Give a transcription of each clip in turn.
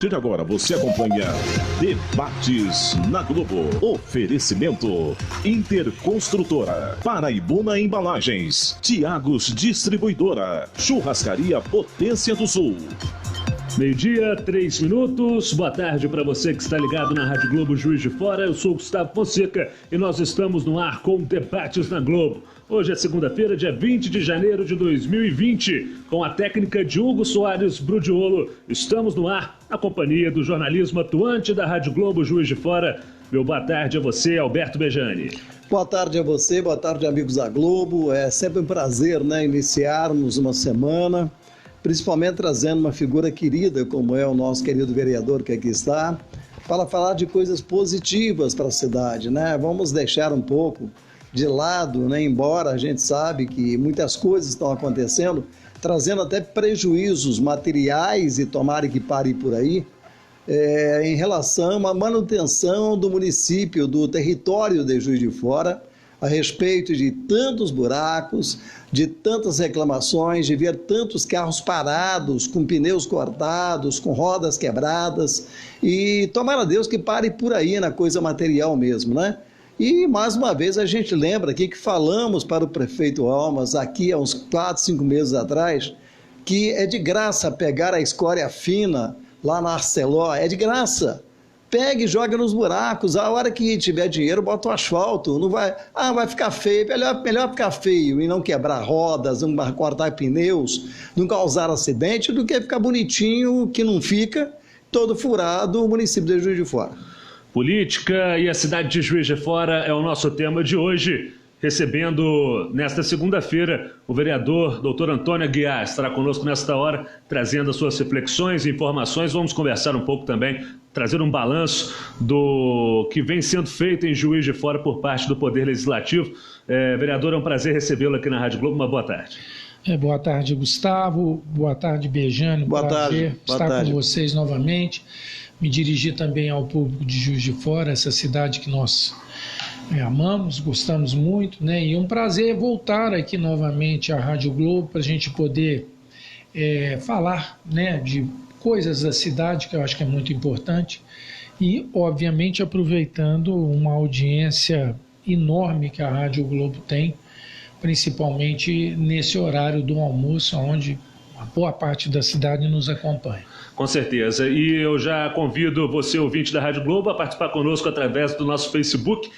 De agora você acompanha Debates na Globo. Oferecimento Interconstrutora, Paraibuna Embalagens, Tiagos Distribuidora, Churrascaria Potência do Sul. Meio-dia, 3 minutos. Boa tarde para você que está ligado na Rádio Globo Juiz de Fora. Eu sou Gustavo Fonseca e nós estamos no ar com Debates na Globo. Hoje é segunda-feira, dia 20 de janeiro de 2020. Com a técnica de Hugo Soares Brudiolo, estamos no ar, a companhia do jornalismo atuante da Rádio Globo Juiz de Fora. Meu boa tarde a você, Alberto Bejani. Boa tarde a você, boa tarde, amigos da Globo. É sempre um prazer, iniciarmos uma semana, principalmente trazendo uma figura querida, como é o nosso querido vereador que aqui está, para falar de coisas positivas para a cidade, Vamos deixar um pouco de lado, embora a gente sabe que muitas coisas estão acontecendo, trazendo até prejuízos materiais, e tomara que pare por aí, em relação à manutenção do município, do território de Juiz de Fora, a respeito de tantos buracos, de tantas reclamações, de ver tantos carros parados, com pneus cortados, com rodas quebradas, e tomara Deus que pare por aí na coisa material mesmo, E, mais uma vez, a gente lembra aqui que falamos para o prefeito Almas, aqui há uns 4, 5 meses atrás, que é de graça pegar a escória fina lá na Arceló, é de graça. Pega e joga nos buracos, a hora que tiver dinheiro, bota o asfalto, não vai, vai ficar feio, melhor ficar feio e não quebrar rodas, não cortar pneus, não causar acidente, do que ficar bonitinho, que não fica, todo furado, o município de Juiz de Fora. Política e a cidade de Juiz de Fora é o nosso tema de hoje, recebendo nesta segunda-feira o vereador Dr. Antônio Aguiar. Estará conosco nesta hora, trazendo as suas reflexões e informações. Vamos conversar um pouco também, trazer um balanço do que vem sendo feito em Juiz de Fora por parte do Poder Legislativo. Vereador, é um prazer recebê-lo aqui na Rádio Globo. Uma boa tarde. Boa tarde, Gustavo. Boa tarde, Bejani. Boa prazer tarde. estar com vocês novamente. Me dirigir também ao público de Juiz de Fora, essa cidade que nós amamos, gostamos muito, E um prazer voltar aqui novamente à Rádio Globo para a gente poder falar, de coisas da cidade, que eu acho que é muito importante, e, obviamente, aproveitando uma audiência enorme que a Rádio Globo tem, principalmente nesse horário do almoço, onde uma boa parte da cidade nos acompanha. Com certeza. E eu já convido você, ouvinte da Rádio Globo, a participar conosco através do nosso Facebook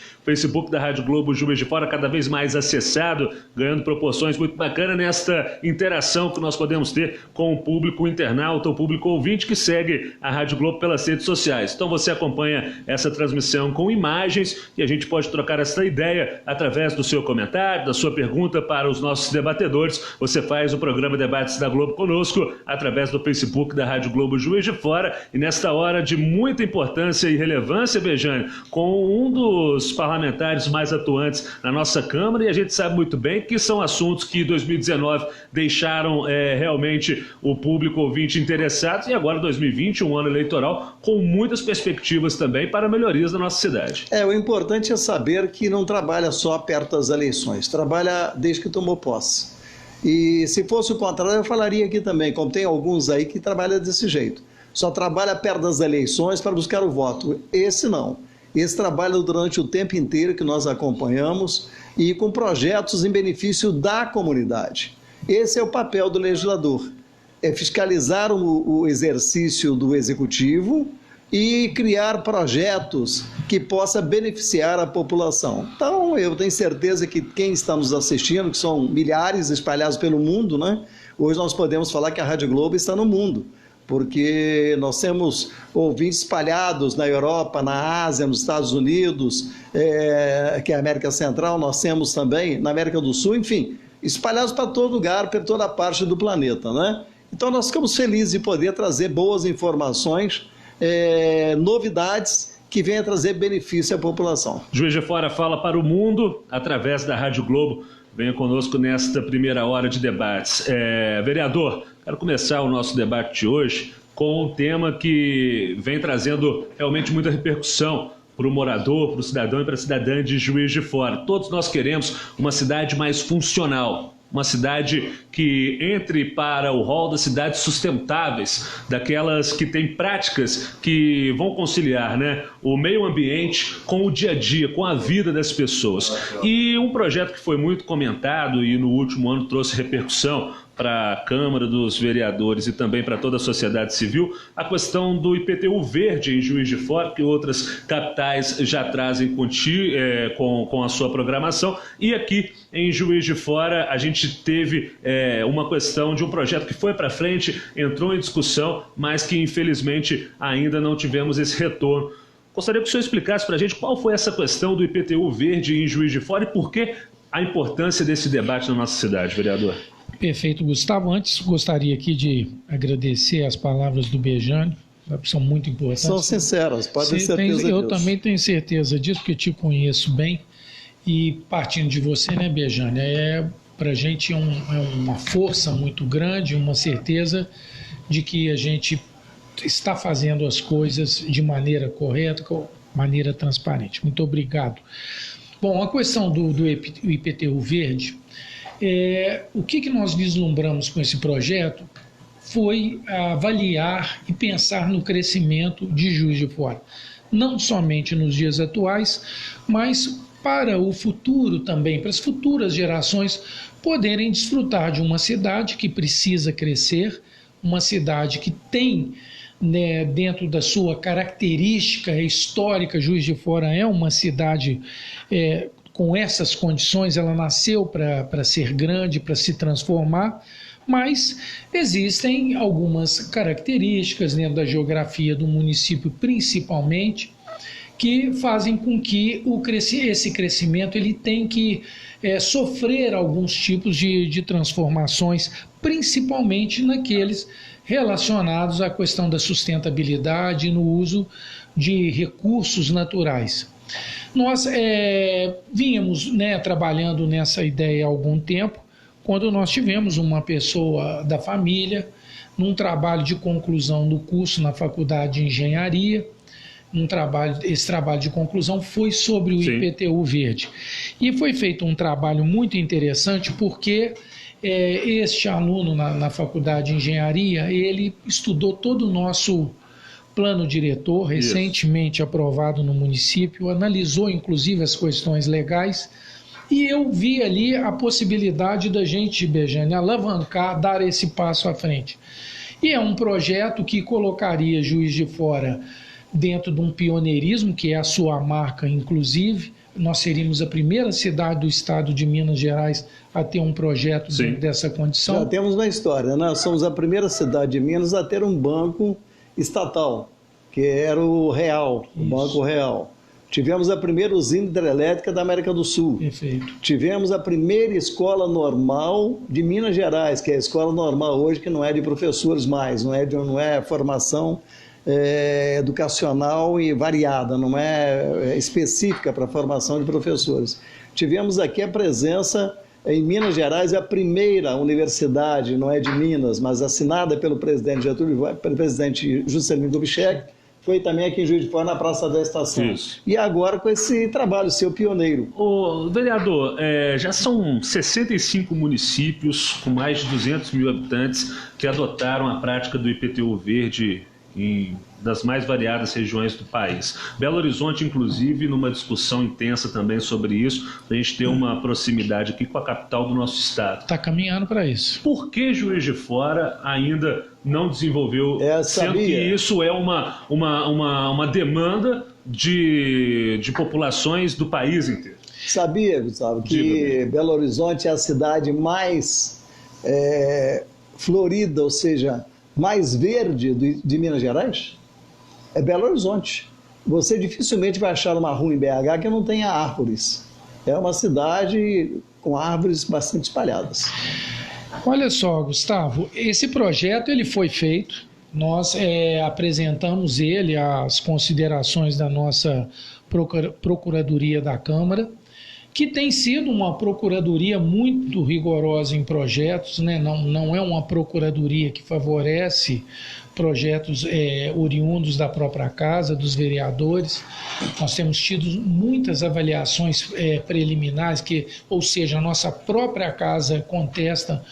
da Rádio Globo Juiz de Fora, cada vez mais acessado, ganhando proporções muito bacanas nesta interação que nós podemos ter com o público internauta, o público ouvinte que segue a Rádio Globo pelas redes sociais. Então você acompanha essa transmissão com imagens e a gente pode trocar essa ideia através do seu comentário, da sua pergunta para os nossos debatedores. Você faz o programa Debates da Globo conosco através do Facebook da Rádio Globo Juiz de Fora, e nesta hora de muita importância e relevância, Bejani, com um dos parlamentares mais atuantes na nossa Câmara, e a gente sabe muito bem que são assuntos que em 2019 deixaram realmente o público ouvinte interessado, e agora 2020, um ano eleitoral, com muitas perspectivas também para melhorias da nossa cidade. O importante é saber que não trabalha só perto das eleições, trabalha desde que tomou posse. E se fosse o contrário, eu falaria aqui também, como tem alguns aí que trabalham desse jeito. Só trabalha perto das eleições para buscar o voto. Esse não. Esse trabalha durante o tempo inteiro que nós acompanhamos e com projetos em benefício da comunidade. Esse é o papel do legislador. É fiscalizar o exercício do executivo e criar projetos que possa beneficiar a população. Então, eu tenho certeza que quem está nos assistindo, que são milhares espalhados pelo mundo, Hoje nós podemos falar que a Rádio Globo está no mundo, porque nós temos ouvintes espalhados na Europa, na Ásia, nos Estados Unidos, que é a América Central, nós temos também na América do Sul, enfim, espalhados para todo lugar, para toda parte do planeta, Então, nós ficamos felizes de poder trazer boas informações, novidades que venham trazer benefício à população. Juiz de Fora fala para o mundo através da Rádio Globo. Venha conosco nesta primeira hora de debates. Vereador, quero começar o nosso debate de hoje com um tema que vem trazendo realmente muita repercussão para o morador, para o cidadão e para a cidadã de Juiz de Fora. Todos nós queremos uma cidade mais funcional. uma cidade que entre para o rol das cidades sustentáveis, daquelas que têm práticas que vão conciliar, né, o meio ambiente com o dia a dia, com a vida das pessoas. E um projeto que foi muito comentado e no último ano trouxe repercussão para a Câmara dos Vereadores e também para toda a sociedade civil, a questão do IPTU verde em Juiz de Fora, que outras capitais já trazem com a sua programação. E aqui em Juiz de Fora a gente teve uma questão de um projeto que foi para frente, entrou em discussão, mas que infelizmente ainda não tivemos esse retorno. Gostaria que o senhor explicasse para a gente qual foi essa questão do IPTU verde em Juiz de Fora e por que a importância desse debate na nossa cidade, vereador. Perfeito, Gustavo. Antes, gostaria aqui de agradecer as palavras do Bejane, são muito importantes. São sinceras, pode ter certeza disso. Eu também tenho certeza disso, porque te conheço bem. E partindo de você, né, Bejane, para a gente é uma força muito grande, uma certeza de que a gente está fazendo as coisas de maneira correta, de maneira transparente. Muito obrigado. Bom, a questão do IPTU verde, o que nós vislumbramos com esse projeto foi avaliar e pensar no crescimento de Juiz de Fora, não somente nos dias atuais, mas para o futuro também, para as futuras gerações poderem desfrutar de uma cidade que precisa crescer, uma cidade que tem, né, dentro da sua característica histórica, Juiz de Fora é uma cidade com essas condições, ela nasceu para ser grande, para se transformar, mas existem algumas características dentro da geografia do município, principalmente, que fazem com que esse crescimento ele tem que sofrer alguns tipos de transformações, principalmente naqueles relacionados à questão da sustentabilidade e no uso de recursos naturais. Nós vínhamos, né, trabalhando nessa ideia há algum tempo, quando nós tivemos uma pessoa da família, num trabalho de conclusão do curso na Faculdade de Engenharia, esse trabalho de conclusão foi sobre o IPTU verde. E foi feito um trabalho muito interessante porque este aluno na Faculdade de Engenharia, ele estudou todo o nosso plano diretor, recentemente aprovado no município, analisou inclusive as questões legais, e eu vi ali a possibilidade da gente, Bejane, alavancar, dar esse passo à frente. E é um projeto que colocaria Juiz de Fora dentro de um pioneirismo, que é a sua marca, inclusive. Nós seríamos a primeira cidade do estado de Minas Gerais a ter um projeto dentro dessa condição. Já temos uma história, né? Somos a primeira cidade de Minas a ter um banco estatal, que era o Real, o Banco Real. Tivemos a primeira usina hidrelétrica da América do Sul. Perfeito. Tivemos a primeira escola normal de Minas Gerais, que é a escola normal hoje, que não é de professores mais, não é formação educacional e variada, não é específica para a formação de professores. Tivemos aqui a presença, em Minas Gerais, a primeira universidade, não é de Minas, mas assinada pelo presidente pelo presidente Juscelino Kubitschek, foi também aqui em Juiz de Fora, na Praça da Estação. Isso. E agora com esse trabalho seu pioneiro. Ô, vereador, já são 65 municípios com mais de 200 mil habitantes que adotaram a prática do IPTU verde das mais variadas regiões do país. Belo Horizonte, inclusive, numa discussão intensa também sobre isso, para a gente ter uma proximidade aqui com a capital do nosso estado. Está caminhando para isso. Por que Juiz de Fora ainda não desenvolveu, sendo que isso é uma demanda de populações do país inteiro? Sabia, Gustavo, que Belo Horizonte é a cidade mais florida, ou seja, mais verde de Minas Gerais? É Belo Horizonte. Você dificilmente vai achar uma rua em BH que não tenha árvores. É uma cidade com árvores bastante espalhadas. Olha só, Gustavo, esse projeto ele foi feito, nós apresentamos ele às considerações da nossa Procuradoria da Câmara, que tem sido uma procuradoria muito rigorosa em projetos, né? Não é uma procuradoria que favorece projetos oriundos da própria casa, dos vereadores. Nós temos tido muitas avaliações preliminares, ou seja, a nossa própria casa contesta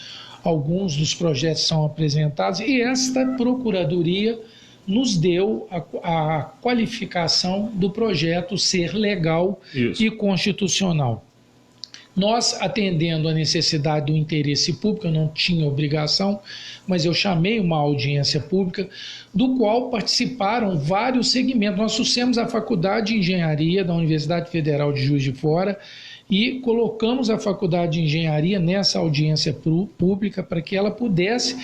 alguns dos projetos que são apresentados, e esta Procuradoria nos deu a qualificação do projeto ser legal e constitucional. Nós, atendendo a necessidade do interesse público, eu não tinha obrigação, mas eu chamei uma audiência pública, do qual participaram vários segmentos. Nós trouxemos a Faculdade de Engenharia da Universidade Federal de Juiz de Fora e colocamos a Faculdade de Engenharia nessa audiência pública para que ela pudesse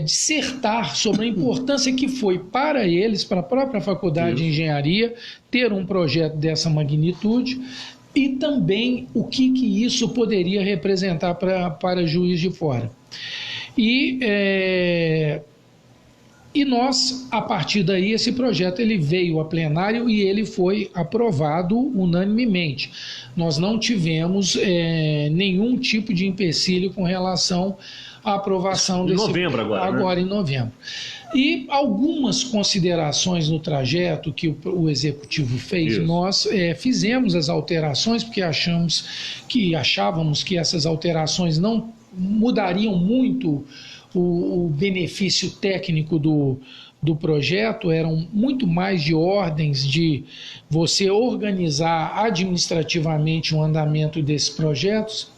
dissertar sobre a importância que foi para eles, para a própria Faculdade de Engenharia, ter um projeto dessa magnitude, e também o que isso poderia representar para Juiz de Fora. E nós, a partir daí, esse projeto ele veio a plenário e ele foi aprovado unanimemente. Nós não tivemos nenhum tipo de empecilho com relação à aprovação desse... Em novembro agora, agora, né? Em novembro. E algumas considerações no trajeto que o Executivo fez, nós fizemos as alterações, porque achávamos que essas alterações não mudariam muito o benefício técnico do projeto, eram muito mais de ordens de você organizar administrativamente o andamento desses projetos.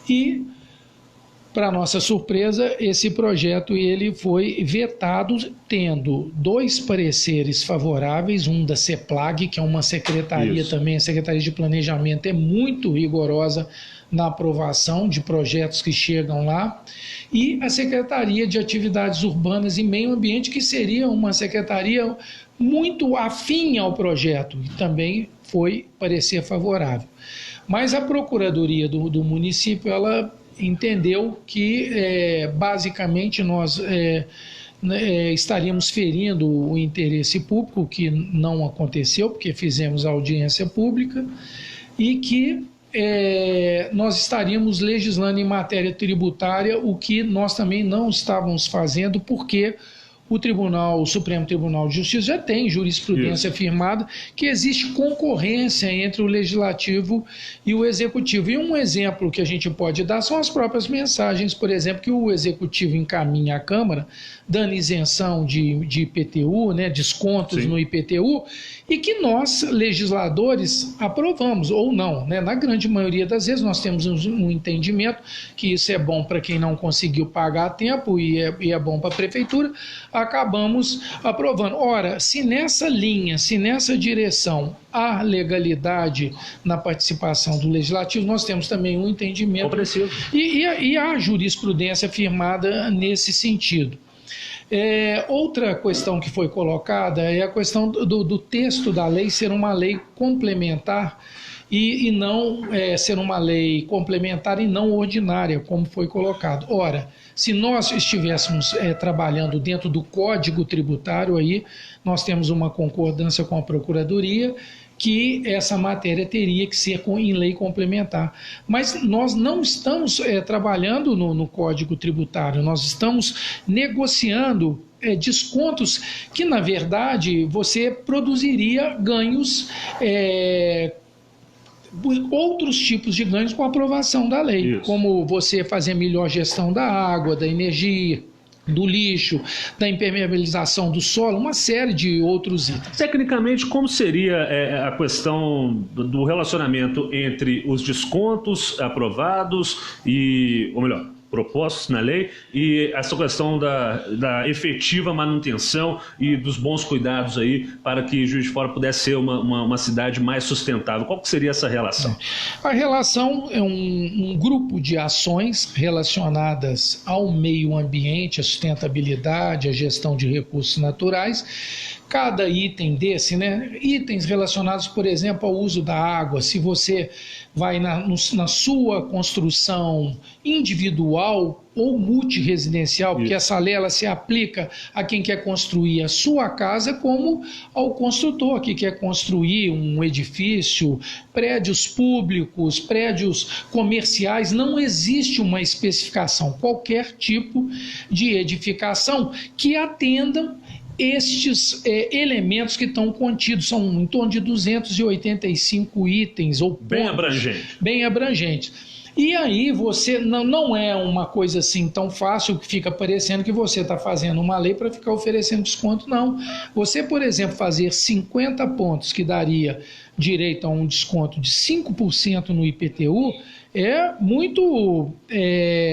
E, para nossa surpresa, esse projeto ele foi vetado, tendo 2 pareceres favoráveis, um da CEPLAG, que é uma secretaria também, a Secretaria de Planejamento é muito rigorosa na aprovação de projetos que chegam lá, e a Secretaria de Atividades Urbanas e Meio Ambiente, que seria uma secretaria muito afim ao projeto, e também foi parecer favorável. Mas a Procuradoria do município, ela entendeu que basicamente nós estaríamos ferindo o interesse público, que não aconteceu, porque fizemos a audiência pública, e que nós estaríamos legislando em matéria tributária, o que nós também não estávamos fazendo, porque o Supremo Tribunal de Justiça já tem jurisprudência firmada que existe concorrência entre o Legislativo e o Executivo. E um exemplo que a gente pode dar são as próprias mensagens, por exemplo, que o Executivo encaminha à Câmara, dando isenção de IPTU, descontos no IPTU, e que nós, legisladores, aprovamos, ou não. Na grande maioria das vezes nós temos um entendimento que isso é bom para quem não conseguiu pagar a tempo e é bom para a Prefeitura, acabamos aprovando. Ora, se nessa linha, se nessa direção há legalidade na participação do Legislativo, nós temos também um entendimento e há jurisprudência firmada nesse sentido. Outra questão que foi colocada é a questão do texto da lei ser uma lei complementar e não ser uma lei complementar e não ordinária, como foi colocado. Ora, se nós estivéssemos trabalhando dentro do Código Tributário, aí nós temos uma concordância com a Procuradoria que essa matéria teria que ser em lei complementar. Mas nós não estamos trabalhando no Código Tributário, nós estamos negociando descontos que, na verdade, você produziria ganhos, outros tipos de ganhos com a aprovação da lei, como você fazer melhor gestão da água, da energia, do lixo, da impermeabilização do solo, uma série de outros itens. Tecnicamente, como seria a questão do relacionamento entre os descontos aprovados ou melhor, propostos na lei, e essa questão da efetiva manutenção e dos bons cuidados aí para que Juiz de Fora pudesse ser uma cidade mais sustentável? Qual que seria essa relação? A relação é um grupo de ações relacionadas ao meio ambiente, à sustentabilidade, à gestão de recursos naturais, cada item desse, né? Itens relacionados, por exemplo, ao uso da água, se você vai na sua construção individual ou multiresidencial, porque essa lei ela se aplica a quem quer construir a sua casa como ao construtor que quer construir um edifício, prédios públicos, prédios comerciais. Não existe uma especificação, qualquer tipo de edificação que atendam estes elementos que estão contidos. São em torno de 285 itens ou pontos, bem abrangentes. E aí você não é uma coisa assim tão fácil que fica parecendo que você está fazendo uma lei para ficar oferecendo desconto, não. Você, por exemplo, fazer 50 pontos que daria direito a um desconto de 5% no IPTU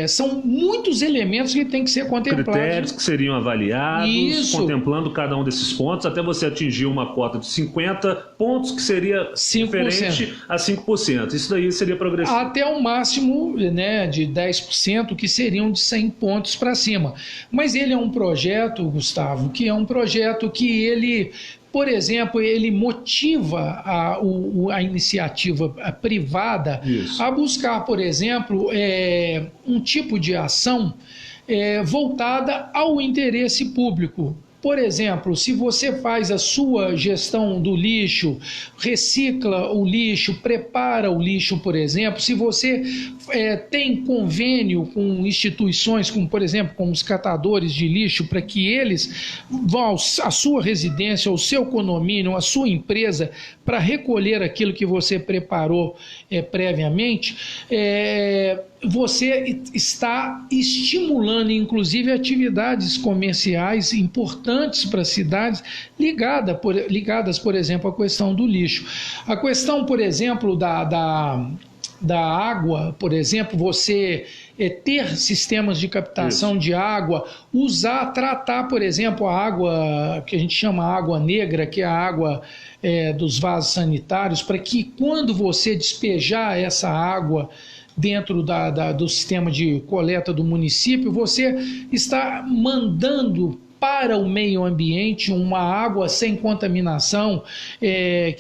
são muitos elementos que têm que ser contemplados. Critérios que seriam avaliados, contemplando cada um desses pontos, até você atingir uma cota de 50 pontos, que seria 5%. Diferente a 5%. Isso daí seria progressivo. Até o máximo, né, de 10%, que seriam de 100 pontos para cima. Mas ele é um projeto, Gustavo, que é um projeto que ele... Por exemplo, ele motiva a iniciativa privada a buscar, por exemplo, um tipo de ação voltada ao interesse público. Por exemplo, se você faz a sua gestão do lixo, recicla o lixo, prepara o lixo, por exemplo, se você tem convênio com instituições, como por exemplo com os catadores de lixo, para que eles vão à sua residência, ao seu condomínio, à sua empresa, para recolher aquilo que você preparou previamente, você está estimulando, inclusive, atividades comerciais importantes para as cidades ligadas, por exemplo, à questão do lixo. A questão, por exemplo, da água, por exemplo, você ter sistemas de captação de água, tratar, por exemplo, a água que a gente chama água negra, que é a água dos vasos sanitários, para que quando você despejar essa água dentro do sistema de coleta do município, você está mandando para o meio ambiente uma água sem contaminação,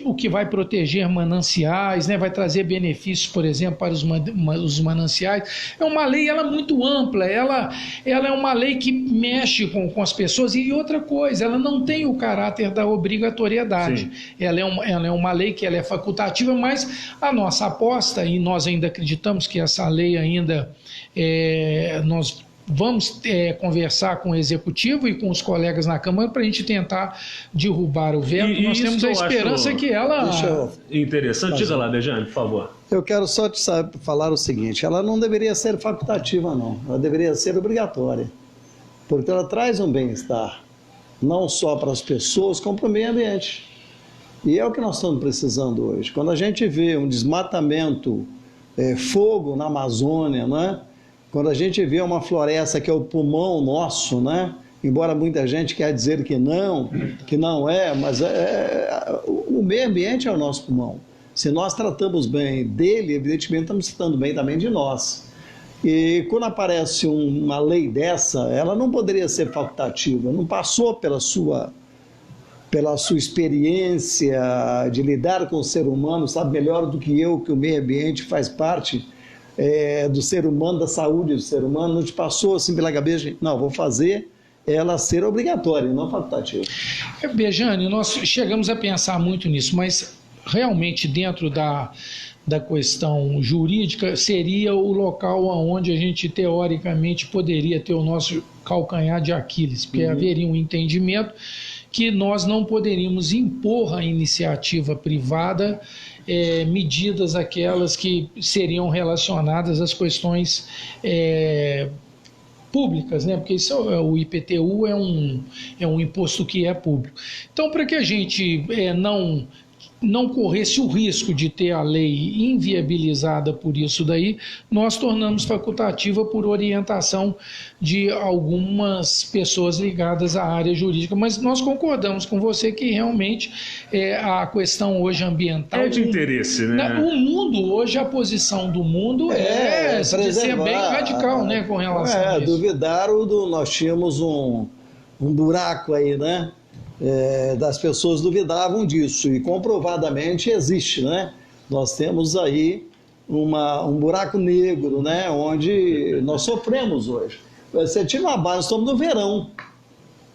o que vai proteger mananciais, né, vai trazer benefícios, por exemplo, para os mananciais. É uma lei muito ampla, ela é uma lei que mexe com as pessoas. E outra coisa, ela não tem o caráter da obrigatoriedade. Ela é uma lei que ela é facultativa, mas a nossa aposta, e nós ainda acreditamos que essa lei ainda nós vamos conversar com o Executivo e com os colegas na Câmara para a gente tentar derrubar o veto. Nós temos a esperança que ela... Interessante. Diga lá, Bejane, por favor. Eu quero só te falar o seguinte, ela não deveria ser facultativa, não. Ela deveria ser obrigatória, porque ela traz um bem-estar, não só para as pessoas, como para o meio ambiente. E é o que nós estamos precisando hoje. Quando a gente vê um desmatamento, fogo na Amazônia, né? Quando a gente vê uma floresta que é o pulmão nosso, né? Embora muita gente quer dizer que não é, mas o meio ambiente é o nosso pulmão. Se nós tratamos bem dele, evidentemente estamos tratando bem também de nós. E quando aparece uma lei dessa, ela não poderia ser facultativa, não passou pela sua experiência de lidar com o ser humano, sabe melhor do que eu que o meio ambiente faz parte do ser humano, da saúde do ser humano, não te passou assim pela cabeça, não, vou fazer ela ser obrigatória, não facultativa. Bejane, nós chegamos a pensar muito nisso, mas realmente dentro da questão jurídica seria o local onde a gente teoricamente poderia ter o nosso calcanhar de Aquiles, porque haveria um entendimento que nós não poderíamos impor à iniciativa privada medidas aquelas que seriam relacionadas às questões públicas, né? Porque o IPTU é um imposto que é público. Então, para que a gente não corresse o risco de ter a lei inviabilizada por isso daí, nós tornamos facultativa por orientação de algumas pessoas ligadas à área jurídica, mas nós concordamos com você que realmente a questão hoje ambiental... É de interesse, né? O mundo hoje, a posição do mundo de ser bem radical, né, com relação a isso. Duvidaram nós tínhamos um buraco aí, né? das pessoas duvidavam disso, e comprovadamente existe, né? Nós temos aí um buraco negro, né? Onde nós sofremos hoje. Você tira uma base, nós estamos no verão.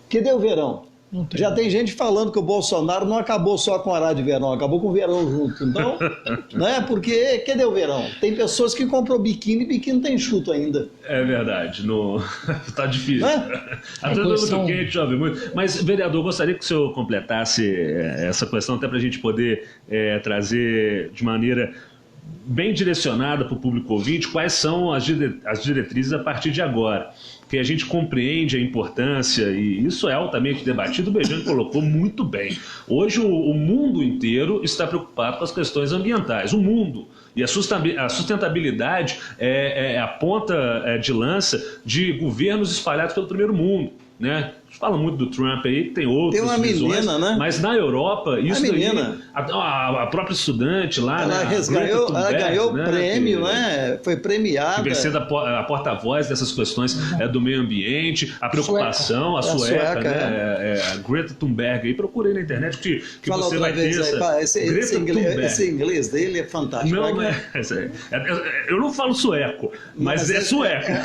Que deu verão? Já tem gente falando que o Bolsonaro não acabou só com o horário de verão, acabou com o verão junto. Então, né? Porque cadê o verão? Tem pessoas que compram biquíni não tem enxuto ainda. É verdade, tá difícil. A tudo muito quente, chove muito. Mas, vereador, gostaria que o senhor completasse essa questão, até para a gente poder trazer de maneira bem direcionada para o público ouvinte quais são as diretrizes a partir de agora. Porque a gente compreende a importância, e isso é altamente debatido, o Beijano colocou muito bem. Hoje o mundo inteiro está preocupado com as questões ambientais, o mundo. E a sustentabilidade é a ponta de lança de governos espalhados pelo primeiro mundo, né? A gente fala muito do Trump aí, tem outras visões, menina, né? Mas na Europa, isso daí, a própria estudante lá, ela ganhou o prêmio, né? Foi premiada. Que vem sendo a porta-voz dessas questões do meio ambiente, a preocupação, a sueca, né? A Greta Thunberg. Aí procurei na internet que você vai ter esse inglês dele é fantástico. Não, eu não falo sueco, mas é sueca.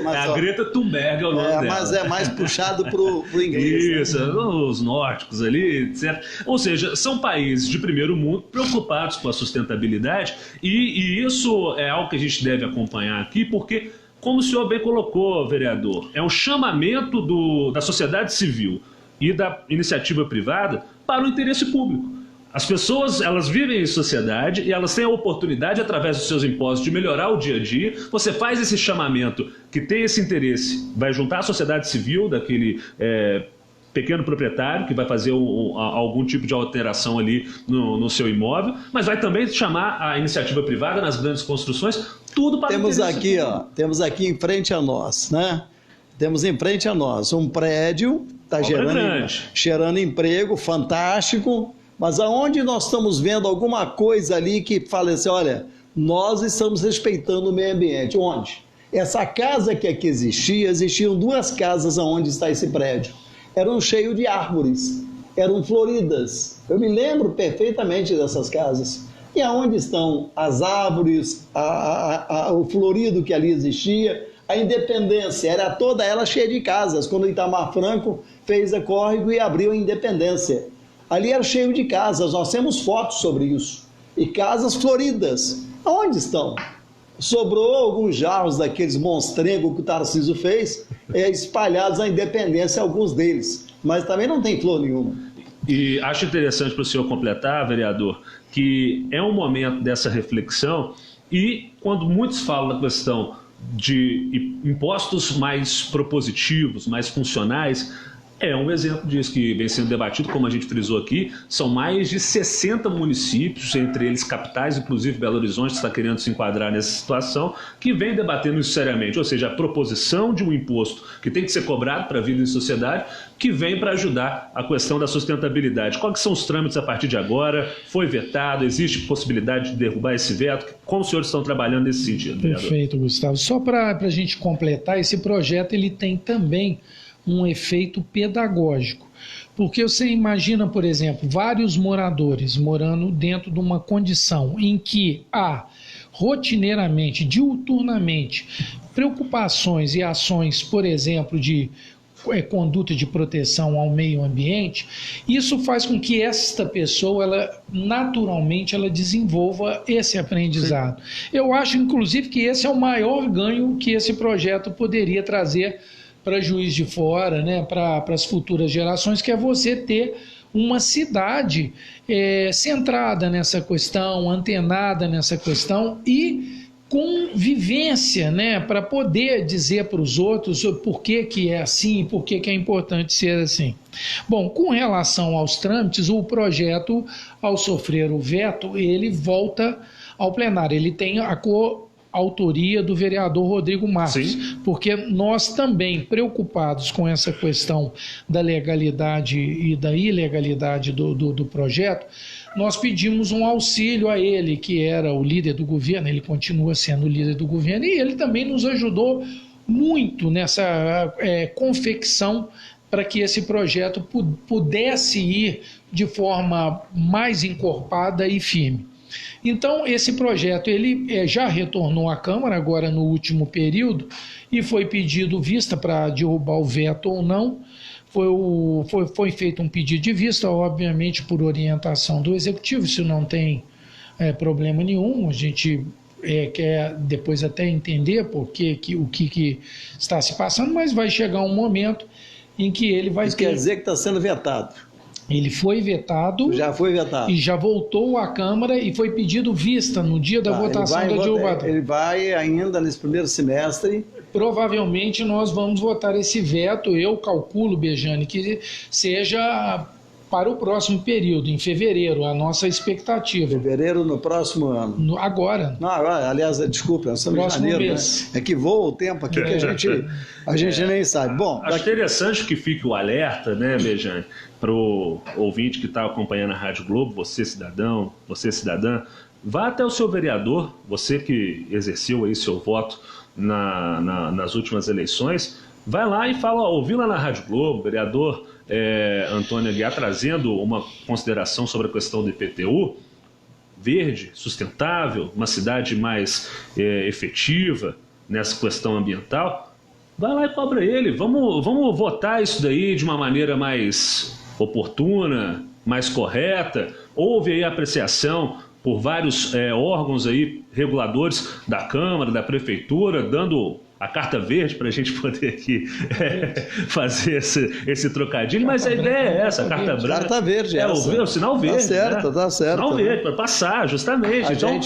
A Greta Thunberg é o nome dela. Mas é mais puxado pro inglês. Isso, né? Os nórdicos ali, etc. Ou seja, são países de primeiro mundo preocupados com a sustentabilidade e isso é algo que a gente deve acompanhar aqui, porque, como o senhor bem colocou, vereador, é um chamamento da sociedade civil e da iniciativa privada para o interesse público. As pessoas, elas vivem em sociedade e elas têm a oportunidade, através dos seus impostos, de melhorar o dia a dia. Você faz esse chamamento que tem esse interesse, vai juntar a sociedade civil daquele pequeno proprietário que vai fazer algum tipo de alteração ali no seu imóvel, mas vai também chamar a iniciativa privada nas grandes construções, tudo para temos aqui, temos aqui em frente a nós, né? Temos em frente a nós um prédio, está gerando emprego, fantástico. Mas aonde nós estamos vendo alguma coisa ali que fala assim, olha, nós estamos respeitando o meio ambiente? Onde? Essa casa que aqui existiam 2 casas aonde está esse prédio. Eram cheios de árvores, eram floridas. Eu me lembro perfeitamente dessas casas. E aonde estão as árvores, o florido que ali existia, a Independência, era toda ela cheia de casas. Quando o Itamar Franco fez a córrego e abriu a Independência. Ali era cheio de casas, nós temos fotos sobre isso. E casas floridas. Aonde estão? Sobrou alguns jarros daqueles monstrengos que o Tarcísio fez, espalhados na Independência, alguns deles. Mas também não tem flor nenhuma. E acho interessante para o senhor completar, vereador, que é um momento dessa reflexão e quando muitos falam da questão de impostos mais propositivos, mais funcionais, é um exemplo disso que vem sendo debatido, como a gente frisou aqui, são mais de 60 municípios, entre eles capitais, inclusive Belo Horizonte está querendo se enquadrar nessa situação, que vem debatendo isso seriamente, ou seja, a proposição de um imposto que tem que ser cobrado para a vida em sociedade, que vem para ajudar a questão da sustentabilidade. Quais são os trâmites a partir de agora? Foi vetado? Existe possibilidade de derrubar esse veto? Como os senhores estão trabalhando nesse sentido, vereador? Perfeito, Gustavo. Só para a gente completar, esse projeto ele tem também um efeito pedagógico, porque você imagina, por exemplo, vários moradores morando dentro de uma condição em que há rotineiramente, diuturnamente, preocupações e ações, por exemplo, de conduta de proteção ao meio ambiente, isso faz com que esta pessoa, naturalmente, ela desenvolva esse aprendizado. Sim. Eu acho, inclusive, que esse é o maior ganho que esse projeto poderia trazer para Juiz de Fora, né, para as futuras gerações, que é você ter uma cidade centrada nessa questão, antenada nessa questão e com vivência, né, para poder dizer para os outros por que é assim, por que é importante ser assim. Bom, com relação aos trâmites, o projeto, ao sofrer o veto, ele volta ao plenário, ele tem a autoria do vereador Rodrigo Marques. Sim. Porque nós também, preocupados com essa questão da legalidade e da ilegalidade do projeto, nós pedimos um auxílio a ele, que era o líder do governo, ele continua sendo o líder do governo, e ele também nos ajudou muito nessa confecção para que esse projeto pudesse ir de forma mais encorpada e firme. Então, esse projeto ele já retornou à Câmara agora no último período e foi pedido vista para derrubar o veto ou não. Foi feito um pedido de vista, obviamente por orientação do Executivo, isso não tem problema nenhum, a gente quer depois até entender o que está se passando, mas vai chegar um momento em que ele vai Isso quer dizer que está sendo vetado. Ele foi vetado. Já foi vetado. E já voltou à Câmara e foi pedido vista no dia da votação da derrubada. Ele vai ainda nesse primeiro semestre. Provavelmente nós vamos votar esse veto, eu calculo, Bejane, que seja para o próximo período, em fevereiro, a nossa expectativa. Fevereiro no próximo ano. Agora. Não, aliás, desculpa, nós estamos em janeiro, mês. Né? É que voa o tempo aqui que a gente nem sabe. Bom, acho interessante que fique o alerta, né, Bejane, para o ouvinte que está acompanhando a Rádio Globo, você cidadão, você cidadã, vá até o seu vereador, você que exerceu aí seu voto nas últimas eleições, vai lá e fala, ouvi lá na Rádio Globo, vereador Antônio Aguiar trazendo uma consideração sobre a questão do IPTU, verde, sustentável, uma cidade mais efetiva nessa questão ambiental, vai lá e cobra ele, vamos votar isso daí de uma maneira mais oportuna, mais correta. Houve aí apreciação por vários órgãos aí, reguladores da Câmara, da Prefeitura, dando a carta verde para a gente poder aqui fazer esse trocadilho, mas a ideia é essa, a carta branca. Carta verde, o sinal verde. Tá certo, né? Tá certo. Sinal verde, para passar, justamente. Então,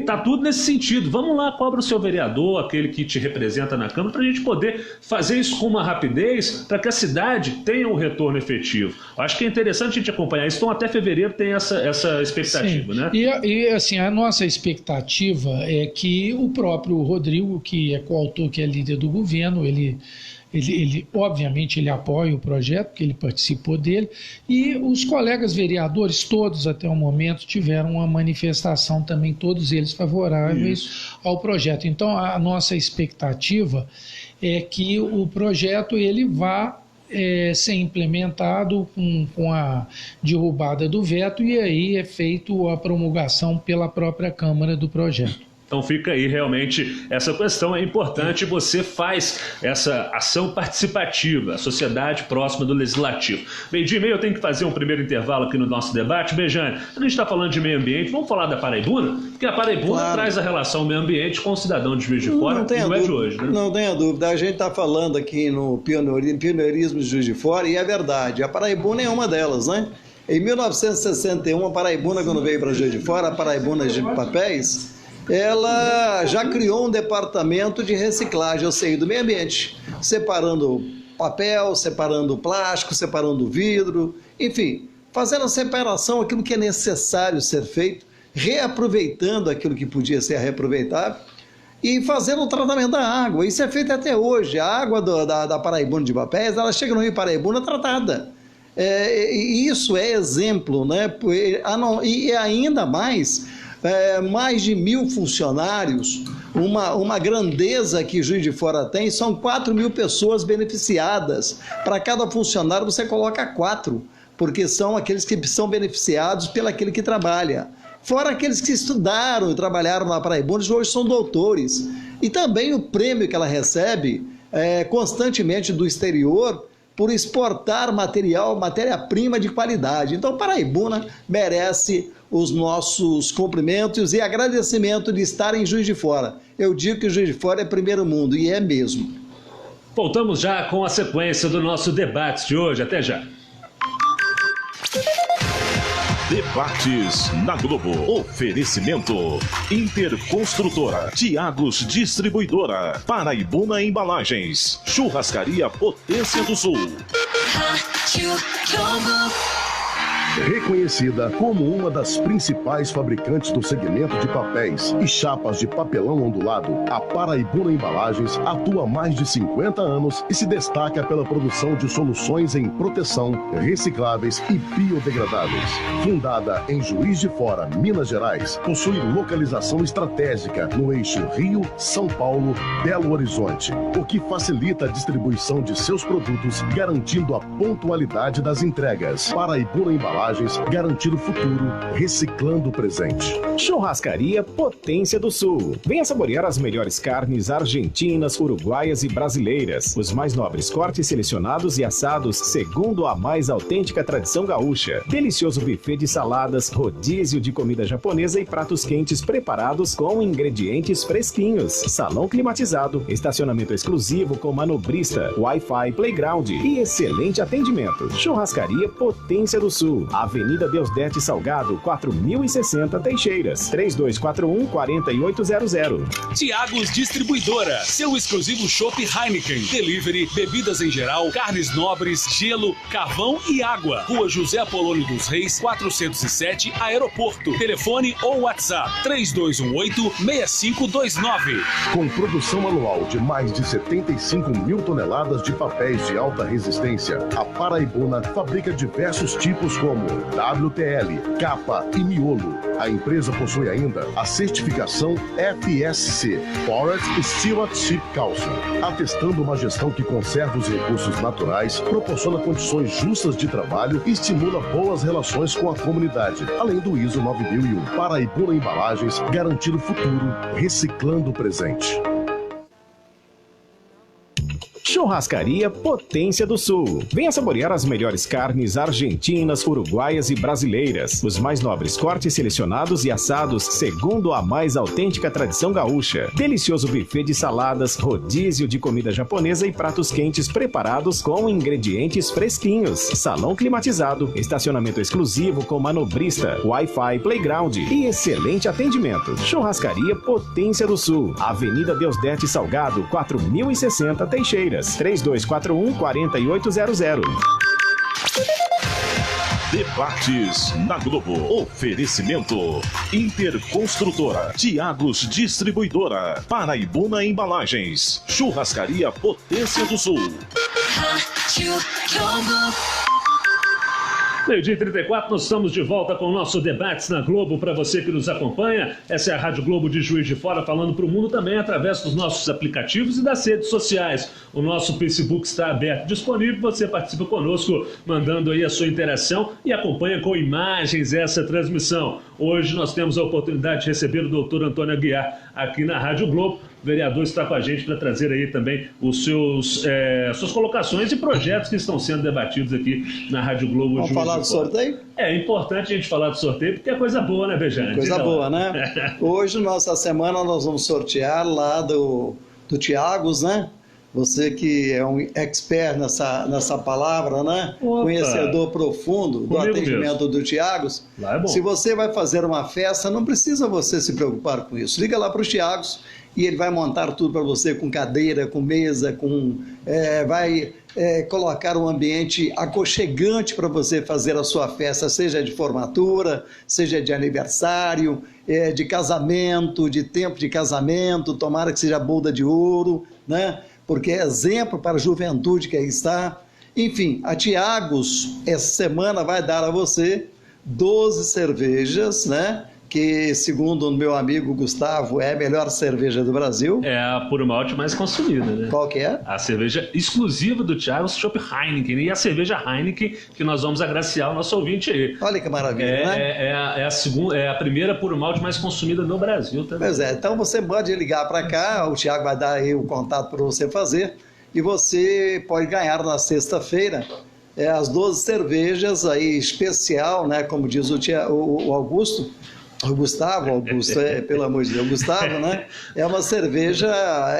tá tudo nesse sentido. Vamos lá, cobra o seu vereador, aquele que te representa na Câmara, para a gente poder fazer isso com uma rapidez, para que a cidade tenha um retorno efetivo. Acho que é interessante a gente acompanhar isso. Então, até fevereiro tem essa expectativa, né? E assim, a nossa expectativa é que o próprio Rodrigo, que é coautor, que é líder do governo, ele obviamente ele apoia o projeto, porque ele participou dele, e os colegas vereadores, todos até o momento, tiveram uma manifestação também, todos eles favoráveis ao projeto. Então, a nossa expectativa é que o projeto ele vá ser implementado com a derrubada do veto, e aí é feito a promulgação pela própria Câmara do projeto. Então fica aí realmente essa questão, é importante, você faz essa ação participativa, a sociedade próxima do Legislativo. Meio-dia e meio eu tenho que fazer um primeiro intervalo aqui no nosso debate. Bejane, a gente está falando de meio ambiente, vamos falar da Paraibuna? Porque a Paraibuna traz a relação meio ambiente com o cidadão de Juiz de Fora, e não é de hoje, né? Não tenha dúvida, a gente está falando aqui no pioneirismo de Juiz de Fora, e é verdade, a Paraibuna é uma delas, né? Em 1961, a Paraibuna, quando veio para Juiz de Fora, a Paraibuna de Papéis, ela já criou um departamento de reciclagem, ou seja, do meio ambiente, separando papel, separando plástico, separando vidro, enfim, fazendo a separação, aquilo que é necessário ser feito, reaproveitando aquilo que podia ser reaproveitável e fazendo o tratamento da água. Isso é feito até hoje. A água da Paraibuna de Papéis, ela chega no Rio Paraibuna tratada. E isso é exemplo, né? E ainda mais... mais de 1.000 funcionários, uma grandeza que Juiz de Fora tem, são 4.000 pessoas beneficiadas. Para cada funcionário você coloca 4, porque são aqueles que são beneficiados pelo aquele que trabalha. Fora aqueles que estudaram e trabalharam na Paraibuna, hoje são doutores. E também o prêmio que ela recebe constantemente do exterior, por exportar matéria-prima de qualidade. Então, Paraibuna merece os nossos cumprimentos e agradecimento de estar em Juiz de Fora. Eu digo que Juiz de Fora é primeiro mundo, e é mesmo. Voltamos já com a sequência do nosso debate de hoje. Até já. Debates na Globo. Oferecimento Interconstrutora, Tiagos Distribuidora, Paraibuna Embalagens, Churrascaria Potência do Sul. Reconhecida como uma das principais fabricantes do segmento de papéis e chapas de papelão ondulado, a Paraibuna Embalagens atua há mais de 50 anos e se destaca pela produção de soluções em proteção, recicláveis e biodegradáveis. Fundada em Juiz de Fora, Minas Gerais, possui localização estratégica no eixo Rio-São Paulo-Belo Horizonte, o que facilita a distribuição de seus produtos, garantindo a pontualidade das entregas. Paraibuna Embalagens, garantir o futuro, reciclando o presente. Churrascaria Potência do Sul. Venha saborear as melhores carnes argentinas, uruguaias e brasileiras. Os mais nobres cortes selecionados e assados segundo a mais autêntica tradição gaúcha. Delicioso buffet de saladas, rodízio de comida japonesa e pratos quentes preparados com ingredientes fresquinhos. Salão climatizado, estacionamento exclusivo com manobrista, Wi-Fi, playground e excelente atendimento. Churrascaria Potência do Sul. Avenida Deusdete Salgado, 4060 Teixeiras. 3241-4800. Tiagos Distribuidora. Seu exclusivo chopp Heineken. Delivery, bebidas em geral, carnes nobres, gelo, carvão e água. Rua José Apolônio dos Reis, 407, Aeroporto. Telefone ou WhatsApp 3218-6529. Com produção anual de mais de 75 mil toneladas de papéis de alta resistência, a Paraibuna fabrica diversos tipos como WTL, capa e miolo. A empresa possui ainda a certificação FSC, Forest Stewardship Council, atestando uma gestão que conserva os recursos naturais, proporciona condições justas de trabalho e estimula boas relações com a comunidade, além do ISO 9001. Paraibuna Embalagens, garantir o futuro, reciclando o presente. Churrascaria Potência do Sul. Venha saborear as melhores carnes argentinas, uruguaias e brasileiras. Os mais nobres cortes selecionados e assados segundo a mais autêntica tradição gaúcha. Delicioso buffet de saladas, rodízio de comida japonesa e pratos quentes preparados com ingredientes fresquinhos. Salão climatizado, estacionamento exclusivo com manobrista, Wi-Fi, playground e excelente atendimento. Churrascaria Potência do Sul. Avenida Deusdete Salgado, 4060 Teixeiras. 3241-4800. Debates na Globo. Oferecimento Interconstrutora, Tiagos Distribuidora, Paraibuna Embalagens, Churrascaria Potência do Sul. Meio-dia e 34, nós estamos de volta com o nosso Debates na Globo. Para você que nos acompanha, essa é a Rádio Globo de Juiz de Fora, falando para o mundo também através dos nossos aplicativos e das redes sociais. O nosso Facebook está aberto, disponível, você participa conosco, mandando aí a sua interação e acompanha com imagens essa transmissão. Hoje nós temos a oportunidade de receber o doutor Antônio Aguiar aqui na Rádio Globo. O vereador está com a gente para trazer aí também os suas colocações e projetos que estão sendo debatidos aqui na Rádio Globo. Vamos falar do sorteio? É importante a gente falar do sorteio, porque é coisa boa, né, Bejane? Coisa boa, né? Hoje, nossa semana, nós vamos sortear lá do Tiagos, né? Você que é um expert nessa palavra, né? Opa. Conhecedor profundo do atendimento do Tiagos. Lá é bom. Se você vai fazer uma festa, não precisa você se preocupar com isso. Liga lá para o Tiagos e ele vai montar tudo para você com cadeira, com mesa, vai colocar um ambiente aconchegante para você fazer a sua festa, seja de formatura, seja de aniversário, de casamento, de tempo de casamento, tomara que seja boda de ouro, né? Porque é exemplo para a juventude que aí está. Enfim, a Tiagos, essa semana, vai dar a você 12 cervejas, né? Que, segundo o meu amigo Gustavo, é a melhor cerveja do Brasil. É a puro malte mais consumida, né? Qual que é? A cerveja exclusiva do Tiagos, chopp Heineken. E a cerveja Heineken que nós vamos agraciar o nosso ouvinte aí. Olha que maravilha, né? É a primeira puro malte mais consumida no Brasil também. Pois é, então você pode ligar para cá, o Tiago vai dar aí o contato para você fazer, e você pode ganhar na sexta-feira as 12 cervejas aí especial, né? Como diz o Augusto. O Gustavo, Augusto, pelo amor de Deus, Gustavo, né? É uma cerveja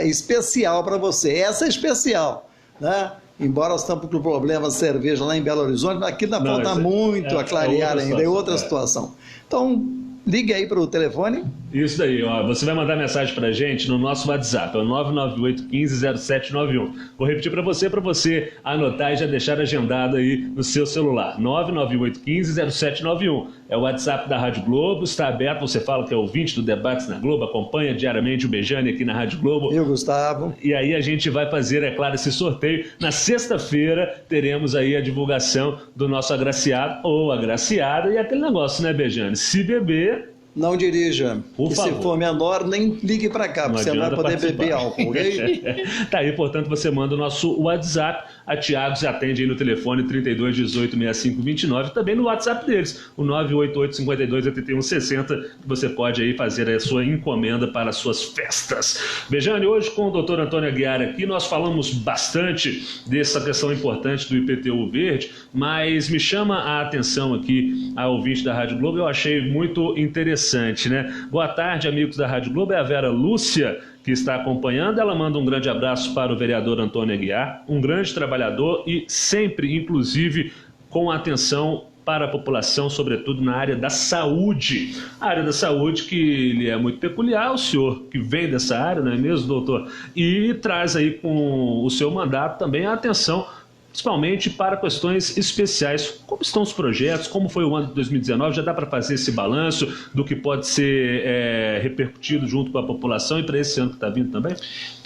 especial para você. Essa é especial, né? Embora nós estamos com problema de cerveja lá em Belo Horizonte, mas aqui ainda falta muito a clarear ainda, é outra situação. Então, Ligue aí para o telefone. Isso daí, ó. Você vai mandar mensagem pra gente no nosso WhatsApp, é o 998-150791. Vou repetir para você anotar e já deixar agendado aí no seu celular. 998-150791. É o WhatsApp da Rádio Globo, está aberto, você fala que é ouvinte do Debates na Globo, acompanha diariamente o Bejane aqui na Rádio Globo. Eu, Gustavo. E aí a gente vai fazer, é claro, esse sorteio. Na sexta-feira teremos aí a divulgação do nosso agraciado ou agraciada. E aquele negócio, né, Bejane? Se beber... Não dirija. Por favor. Se for menor, nem ligue para cá, porque você não vai poder beber álcool, ok? Tá aí, portanto, você manda o nosso WhatsApp. A Tiago se atende aí no telefone 3218-6529, também no WhatsApp deles, o 988-52-8160, que você pode aí fazer a sua encomenda para as suas festas. Bejane, hoje com o doutor Antônio Aguiar aqui, nós falamos bastante dessa questão importante do IPTU verde, mas me chama a atenção aqui a ouvinte da Rádio Globo, eu achei muito interessante, né? Boa tarde, amigos da Rádio Globo, é a Vera Lúcia que está acompanhando. Ela manda um grande abraço para o vereador Antônio Aguiar, um grande trabalhador e sempre, inclusive, com atenção para a população, sobretudo na área da saúde. A área da saúde que lhe é muito peculiar, o senhor que vem dessa área, não é mesmo, doutor? E traz aí com o seu mandato também a atenção, principalmente para questões especiais. Como estão os projetos? Como foi o ano de 2019? Já dá para fazer esse balanço do que pode ser repercutido junto com a população e para esse ano que está vindo também?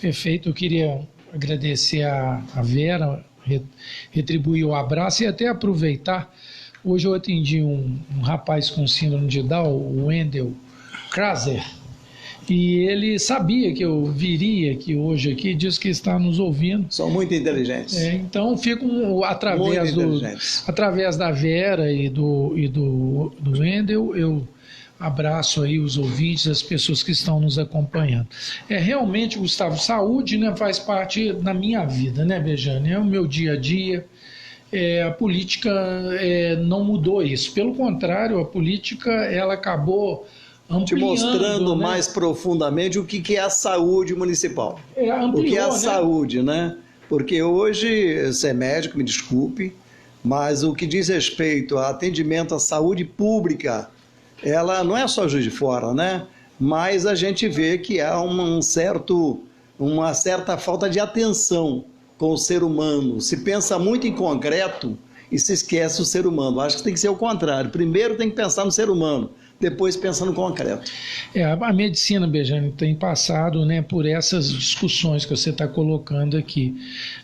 Perfeito. Eu queria agradecer a Vera, retribuir o abraço e até aproveitar. Hoje eu atendi um rapaz com síndrome de Down, o Wendel Kraser, e ele sabia que eu viria aqui hoje, disse que está nos ouvindo. São muito inteligentes. Então, fico através da Vera e do Wendel, eu abraço aí os ouvintes, as pessoas que estão nos acompanhando. Realmente, Gustavo, saúde, né, faz parte da minha vida, né, Bejane? É o meu dia a dia. A política não mudou isso. Pelo contrário, a política ela acabou ampliando, te mostrando, né, mais profundamente o que é a saúde municipal. O que é a saúde, né? Porque hoje, você é médico, me desculpe, mas o que diz respeito a atendimento à saúde pública, ela não é só Juiz de Fora, né? Mas a gente vê que há uma certa falta de atenção com o ser humano. Se pensa muito em concreto e se esquece o ser humano. Acho que tem que ser o contrário. Primeiro tem que pensar no ser humano, depois pensa no concreto. A medicina, Bejane, tem passado, né, por essas discussões que você está colocando aqui.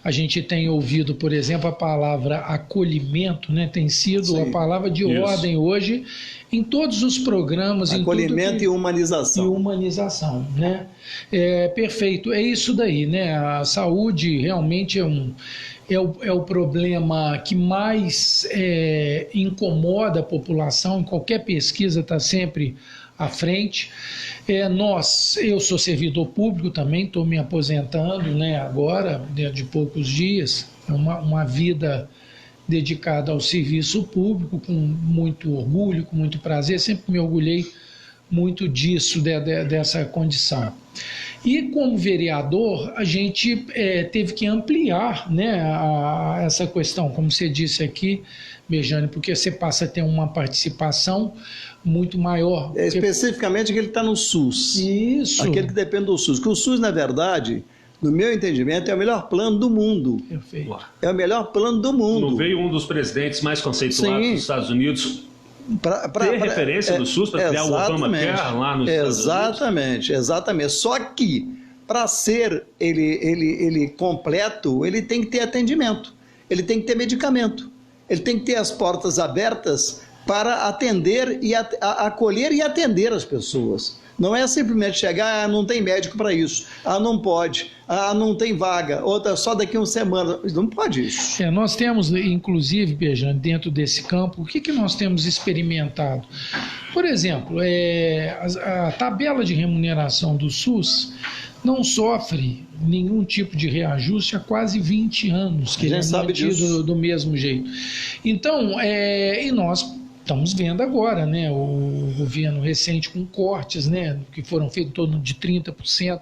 A gente tem ouvido, por exemplo, a palavra acolhimento, né, tem sido Sim. a palavra de ordem hoje em todos os programas. Acolhimento e humanização. E humanização, né? Perfeito, é isso daí, né? A saúde realmente é o problema que mais incomoda a população. Em qualquer pesquisa está sempre à frente. Eu sou servidor público também, estou me aposentando, né, agora, dentro de poucos dias. É uma vida dedicada ao serviço público, com muito orgulho, com muito prazer. Sempre me orgulhei muito disso, dessa condição. E como vereador, a gente teve que ampliar, né, essa questão, como você disse aqui, Bejane, porque você passa a ter uma participação muito maior. Especificamente aquele que está no SUS. Isso. Aquele que depende do SUS. Porque o SUS, na verdade, no meu entendimento, é o melhor plano do mundo. Perfeito. É o melhor plano do mundo. Não veio um dos presidentes mais conceituados dos Estados Unidos ter referência do SUS para criar o Obamacare lá nos Estados Unidos? Exatamente. Só que, para ser ele completo, ele tem que ter atendimento, ele tem que ter medicamento, ele tem que ter as portas abertas para atender e acolher e atender as pessoas. Não é simplesmente chegar, não tem médico para isso, não pode, não tem vaga, outra só daqui a uma semana. Não pode isso. Nós temos, inclusive, Bejane, dentro desse campo, o que nós temos experimentado? Por exemplo, a tabela de remuneração do SUS não sofre nenhum tipo de reajuste há quase 20 anos, que ele é mantido do mesmo jeito. Então, e nós estamos vendo agora, né, o governo recente com cortes, né, que foram feitos em torno de 30%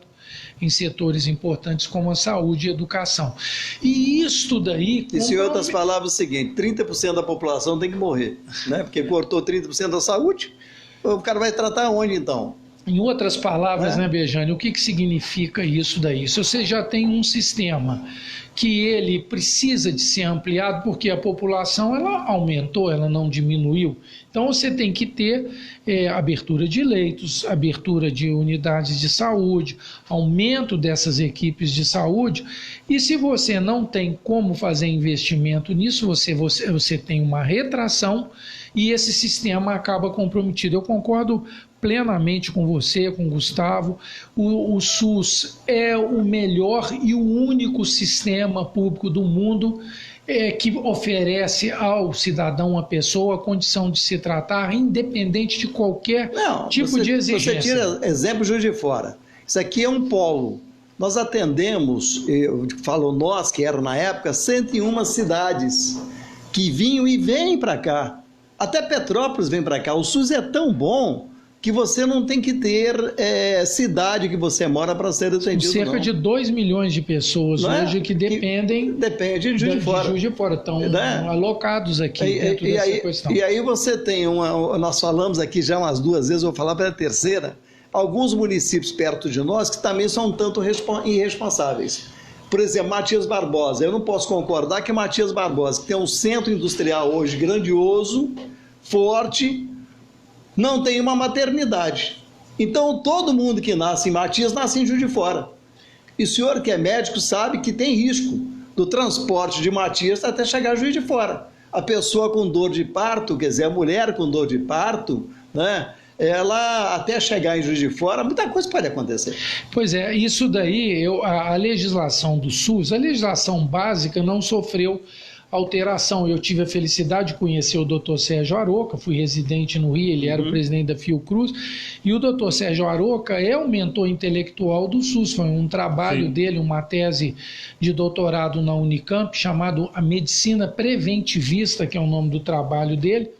em setores importantes como a saúde e a educação. E isso daí... Isso, em outras palavras, é o seguinte, 30% da população tem que morrer, né, porque cortou 30% da saúde, o cara vai tratar onde então? Em outras palavras, né, Bejane, o que significa isso daí? Se você já tem um sistema que ele precisa de ser ampliado, porque a população ela aumentou, ela não diminuiu, então você tem que ter abertura de leitos, abertura de unidades de saúde, aumento dessas equipes de saúde, e se você não tem como fazer investimento nisso, você tem uma retração e esse sistema acaba comprometido. Eu concordo plenamente com você, com o Gustavo. O SUS é o melhor e o único sistema público do mundo que oferece ao cidadão, à pessoa, a condição de se tratar, independente de qualquer tipo de exigência. Você tira exemplo Juiz de Fora. Isso aqui é um polo. Nós atendemos, eu falo nós, que eram na época, 101 cidades que vinham e vêm para cá. Até Petrópolis vem para cá. O SUS é tão bom que você não tem que ter cidade que você mora para ser atendido. Cerca de 2 milhões de pessoas hoje que dependem de Juiz de Fora. Estão alocados aqui dentro dessa questão. E aí você tem nós falamos aqui já umas 2 vezes, vou falar pela terceira, alguns municípios perto de nós que também são um tanto irresponsáveis. Por exemplo, Matias Barbosa. Eu não posso concordar que Matias Barbosa, que tem um centro industrial hoje grandioso, forte, não tem uma maternidade. Então, todo mundo que nasce em Matias, nasce em Juiz de Fora. E o senhor que é médico sabe que tem risco do transporte de Matias até chegar a Juiz de Fora. A pessoa com dor de parto, quer dizer, a mulher com dor de parto, né? Ela até chegar em Juiz de Fora, muita coisa pode acontecer. Pois é, isso daí, a legislação do SUS, a legislação básica não sofreu alteração. Eu tive a felicidade de conhecer o Dr. Sérgio Aroca, fui residente no Rio, ele era o presidente da Fiocruz, e o Dr. Sérgio Aroca é o mentor intelectual do SUS, foi um trabalho dele, uma tese de doutorado na Unicamp, chamado A Medicina Preventivista, que é o nome do trabalho dele,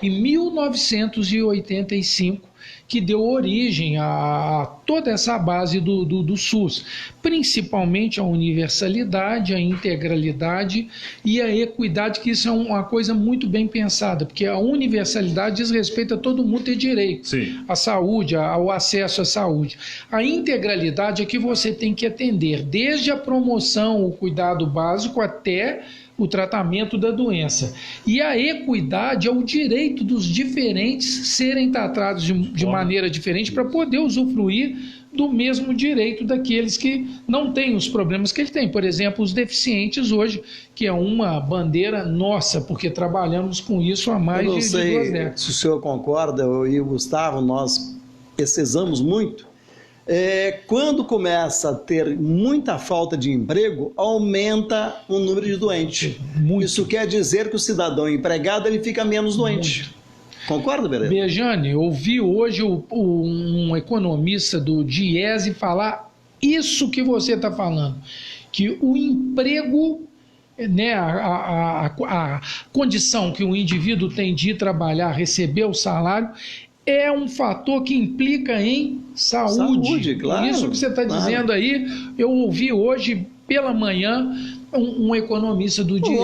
em 1985, que deu origem a toda essa base do SUS, principalmente a universalidade, a integralidade e a equidade, que isso é uma coisa muito bem pensada, porque a universalidade diz respeito a todo mundo ter direito à saúde, ao acesso à saúde. A integralidade é que você tem que atender desde a promoção, o cuidado básico, até o tratamento da doença. E a equidade é o direito dos diferentes serem tratados de maneira diferente para poder usufruir do mesmo direito daqueles que não têm os problemas que ele tem. Por exemplo, os deficientes hoje, que é uma bandeira nossa, porque trabalhamos com isso há mais de 2 décadas. Se o senhor concorda, eu e o Gustavo, nós precisamos muito. Quando começa a ter muita falta de emprego, aumenta o número de doentes. Isso quer dizer que o cidadão empregado ele fica menos doente. Concorda, Berê? Bejane, eu ouvi hoje um economista do Diese falar isso que você está falando, que o emprego, né, a condição que o indivíduo tem de ir trabalhar, receber o salário, é um fator que implica em saúde. Claro, isso que você está dizendo aí, eu ouvi hoje pela manhã um economista do dia.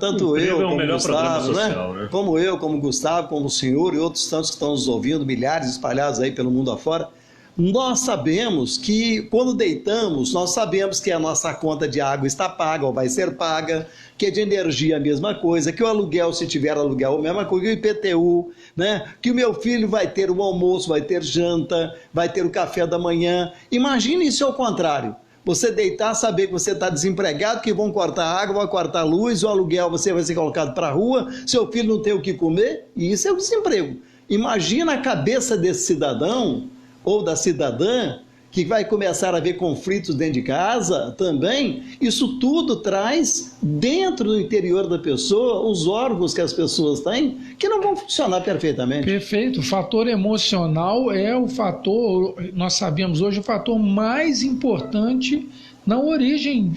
Tanto eu como o Gustavo, social, né? Como eu, como o Gustavo, como o senhor e outros tantos que estão nos ouvindo, milhares espalhados aí pelo mundo afora, nós sabemos que quando deitamos, nós sabemos que a nossa conta de água está paga ou vai ser paga, que de energia a mesma coisa, que o aluguel, se tiver aluguel, a mesma coisa, que o IPTU, né? Que o meu filho vai ter o almoço, vai ter janta, vai ter o café da manhã. Imagine isso ao contrário. Você deitar, saber que você está desempregado, que vão cortar água, vão cortar a luz, o aluguel você vai ser colocado para a rua, seu filho não tem o que comer, e isso é o desemprego. Imagina a cabeça desse cidadão ou da cidadã que vai começar a haver conflitos dentro de casa também. Isso tudo traz dentro do interior da pessoa os órgãos que as pessoas têm que não vão funcionar perfeitamente. Perfeito. O fator emocional é o fator, nós sabemos hoje, o fator mais importante na origem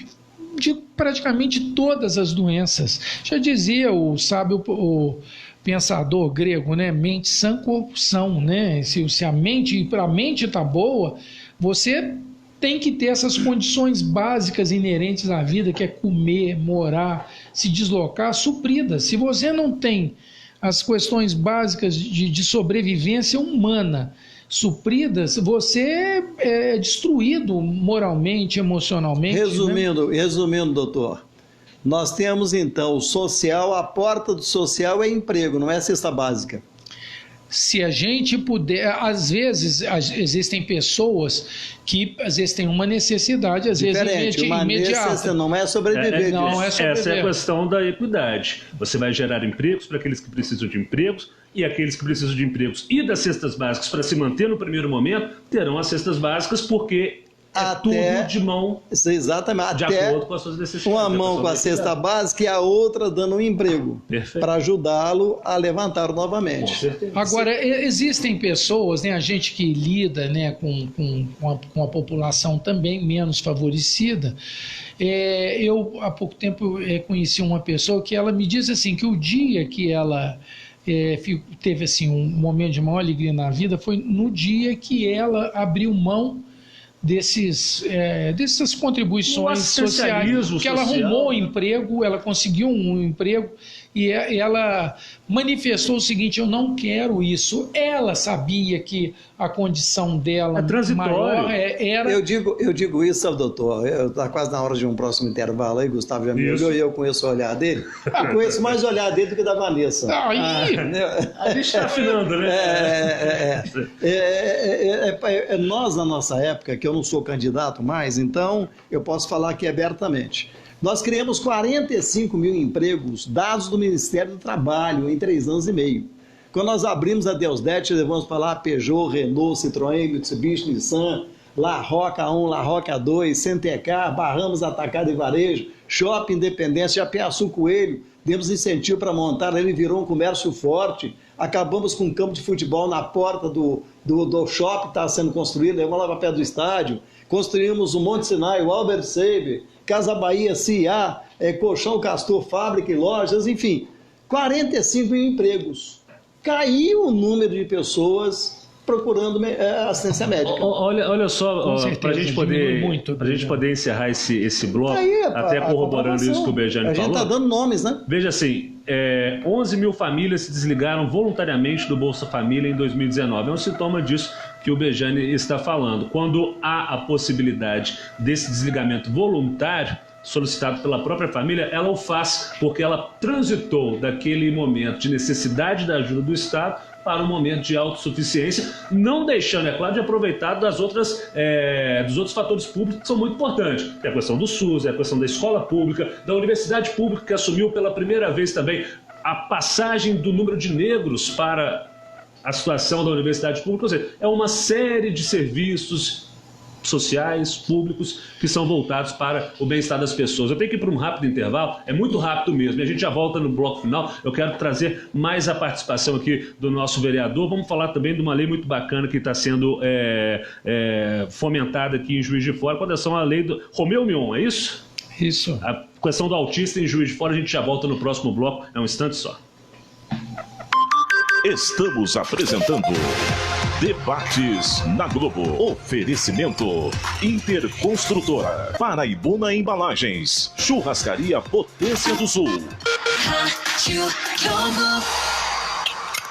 de praticamente todas as doenças. Já dizia o sábio, o pensador grego, né? Mente sã, corpo são, né? Se a mente está boa, você tem que ter essas condições básicas inerentes à vida, que é comer, morar, se deslocar, supridas. Se você não tem as questões básicas de sobrevivência humana supridas, você é destruído moralmente, emocionalmente. Resumindo, doutor, nós temos então o social, a porta do social é emprego, não é cesta básica. Se a gente puder, às vezes existem pessoas que às vezes têm uma necessidade, às vezes imediata. Não é sobreviver. Essa é a questão da equidade. Você vai gerar empregos para aqueles que precisam de empregos, e aqueles que precisam de empregos e das cestas básicas para se manter no primeiro momento terão as cestas básicas, porque tudo de mão exatamente, de acordo com as suas necessidades. Uma mão com a cesta básica e a outra dando um emprego para ajudá-lo a levantar novamente. Com certeza. Agora, existem pessoas, né, a gente que lida, né, com a população também menos favorecida. Eu, há pouco tempo, conheci uma pessoa que ela me diz assim, que o dia que ela teve assim, um momento de maior alegria na vida foi no dia que ela abriu mão dessas contribuições sociais, que ela arrumou um emprego, ela conseguiu um emprego e ela manifestou o seguinte: eu não quero isso. Ela sabia que a condição dela maior era... Eu digo isso, sabe, doutor? Está quase na hora de um próximo intervalo aí, Gustavo, amigo, eu conheço o olhar dele. Eu conheço mais o olhar dele do que da Vanessa. A gente está afinando, né? Nós, na nossa época, que eu não sou candidato mais, então eu posso falar aqui abertamente. Nós criamos 45 mil empregos, dados do Ministério do Trabalho, em 3 anos e meio. Quando nós abrimos a Deusdet, levamos para lá Peugeot, Renault, Citroën, Mitsubishi, Nissan, La Roca 1, La Roca 2, Centecar, Barramos Atacado e Varejo, Shopping Independência, Japiaçu Coelho, demos incentivo para montar, ele virou um comércio forte. Acabamos com um campo de futebol na porta do shopping que está sendo construído, levamos lá para perto do estádio. Construímos o Monte Sinai, o Albert Seib, Casa Bahia, CIA, Colchão Castor, fábrica e lojas, enfim, 45 mil empregos. Caiu o número de pessoas procurando assistência médica. Olha só, para a gente poder encerrar esse bloco, até corroborando isso que o Bejane falou. A gente está dando nomes, né? Veja assim, 11 mil famílias se desligaram voluntariamente do Bolsa Família em 2019. É um sintoma disso que o Bejane está falando. Quando há a possibilidade desse desligamento voluntário, solicitado pela própria família, ela o faz porque ela transitou daquele momento de necessidade da ajuda do Estado para um momento de autossuficiência, não deixando, é claro, de aproveitar dos outros fatores públicos que são muito importantes. É a questão do SUS, é a questão da escola pública, da universidade pública, que assumiu pela primeira vez também a passagem do número de negros para a situação da universidade pública. Ou seja, é uma série de serviços sociais, públicos, que são voltados para o bem-estar das pessoas. Eu tenho que ir para um rápido intervalo, é muito rápido mesmo, e a gente já volta no bloco final. Eu quero trazer mais a participação aqui do nosso vereador. Vamos falar também de uma lei muito bacana que está sendo fomentada aqui em Juiz de Fora, com relação à lei do Romeu Mion, é isso? Isso. A questão do autista em Juiz de Fora, a gente já volta no próximo bloco, é um instante só. Estamos apresentando Debates na Globo. Oferecimento Interconstrutora, Paraibuna Embalagens, Churrascaria Potência do Sul.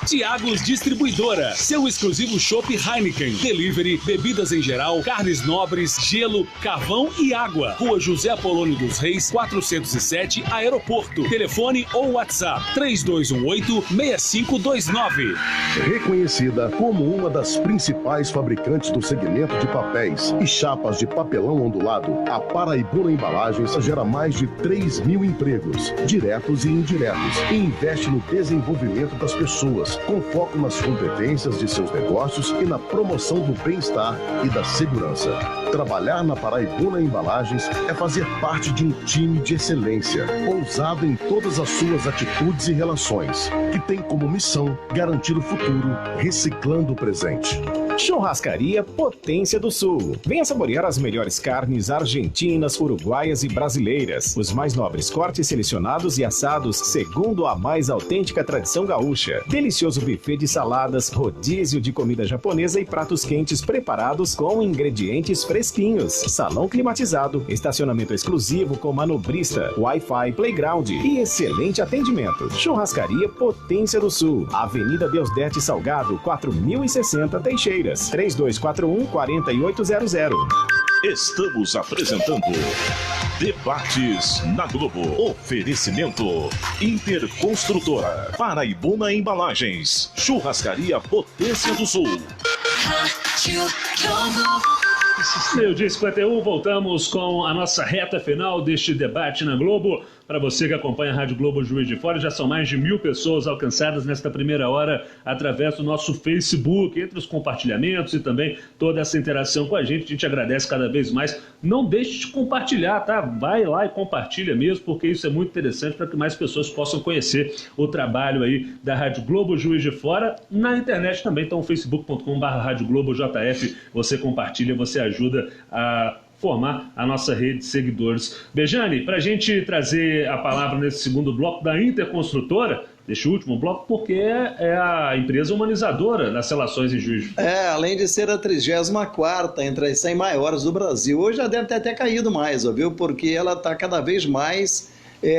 Tiagos Distribuidora, seu exclusivo chopp Heineken, delivery, bebidas em geral, carnes nobres, gelo, carvão e água. Rua José Apolônio dos Reis, 407, Aeroporto. Telefone ou WhatsApp 3218-6529. Reconhecida como uma das principais fabricantes do segmento de papéis e chapas de papelão ondulado, a Paraibuna Embalagens gera mais de 3 mil empregos, diretos e indiretos, e investe no desenvolvimento das pessoas, com foco nas competências de seus negócios e na promoção do bem-estar e da segurança. Trabalhar na Paraibuna Embalagens é fazer parte de um time de excelência, ousado em todas as suas atitudes e relações, que tem como missão garantir o futuro, reciclando o presente. Churrascaria Potência do Sul. Venha saborear as melhores carnes argentinas, uruguaias e brasileiras. Os mais nobres cortes selecionados e assados segundo a mais autêntica tradição gaúcha. Delicioso buffet de saladas, rodízio de comida japonesa e pratos quentes preparados com ingredientes fresquinhos. Salão climatizado, estacionamento exclusivo com manobrista, Wi-Fi, playground e excelente atendimento. Churrascaria Potência do Sul. Avenida Deusdete Salgado, 4060 Teixeiras. 3241-4800. Estamos apresentando Debates na Globo. Oferecimento Interconstrutora, Paraibuna Embalagens, Churrascaria Potência do Sul. Meio-dia 51, voltamos com a nossa reta final deste Debate na Globo. Para você que acompanha a Rádio Globo Juiz de Fora, já são mais de 1.000 pessoas alcançadas nesta primeira hora através do nosso Facebook, entre os compartilhamentos e também toda essa interação com a gente agradece cada vez mais. Não deixe de compartilhar, tá? Vai lá e compartilha mesmo, porque isso é muito interessante para que mais pessoas possam conhecer o trabalho aí da Rádio Globo Juiz de Fora. Na internet também, então facebook.com/Rádio Globo JF, você compartilha, você ajuda a formar a nossa rede de seguidores. Bejane, para a gente trazer a palavra nesse segundo bloco da Interconstrutora, deste último bloco, porque é a empresa humanizadora das relações em Juiz de Fora. Além de ser a 34ª entre as 100 maiores do Brasil, hoje já deve ter até caído mais, viu? Porque ela está cada vez mais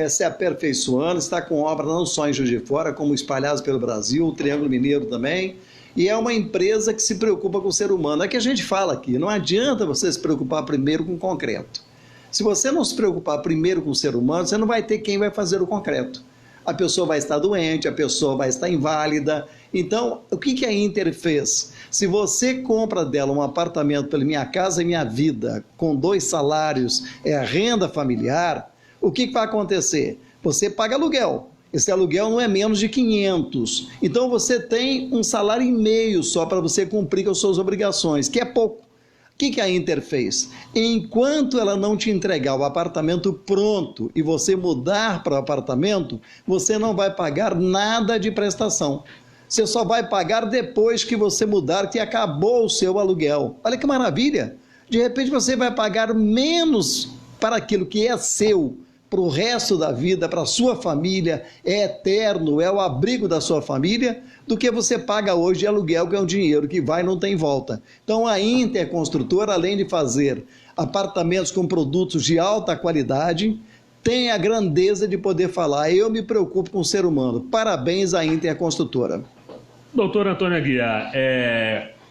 se aperfeiçoando, está com obras não só em Juiz de Fora, como espalhadas pelo Brasil, o Triângulo Mineiro também. E é uma empresa que se preocupa com o ser humano. É que a gente fala aqui, não adianta você se preocupar primeiro com o concreto. Se você não se preocupar primeiro com o ser humano, você não vai ter quem vai fazer o concreto. A pessoa vai estar doente, a pessoa vai estar inválida. Então, o que a Inter fez? Se você compra dela um apartamento pela Minha Casa e Minha Vida, com 2 salários, é a renda familiar, o que vai acontecer? Você paga aluguel. Esse aluguel não é menos de 500. Então você tem um salário e meio só para você cumprir com as suas obrigações, que é pouco. O que a Inter fez? Enquanto ela não te entregar o apartamento pronto e você mudar para o apartamento, você não vai pagar nada de prestação. Você só vai pagar depois que você mudar, que acabou o seu aluguel. Olha que maravilha! De repente você vai pagar menos para aquilo que é seu, para o resto da vida, para a sua família, é eterno, é o abrigo da sua família, do que você paga hoje de aluguel, que é um dinheiro que vai e não tem volta. Então a Interconstrutora, além de fazer apartamentos com produtos de alta qualidade, tem a grandeza de poder falar: eu me preocupo com o ser humano. Parabéns à Interconstrutora. Doutor Antônio Aguiar,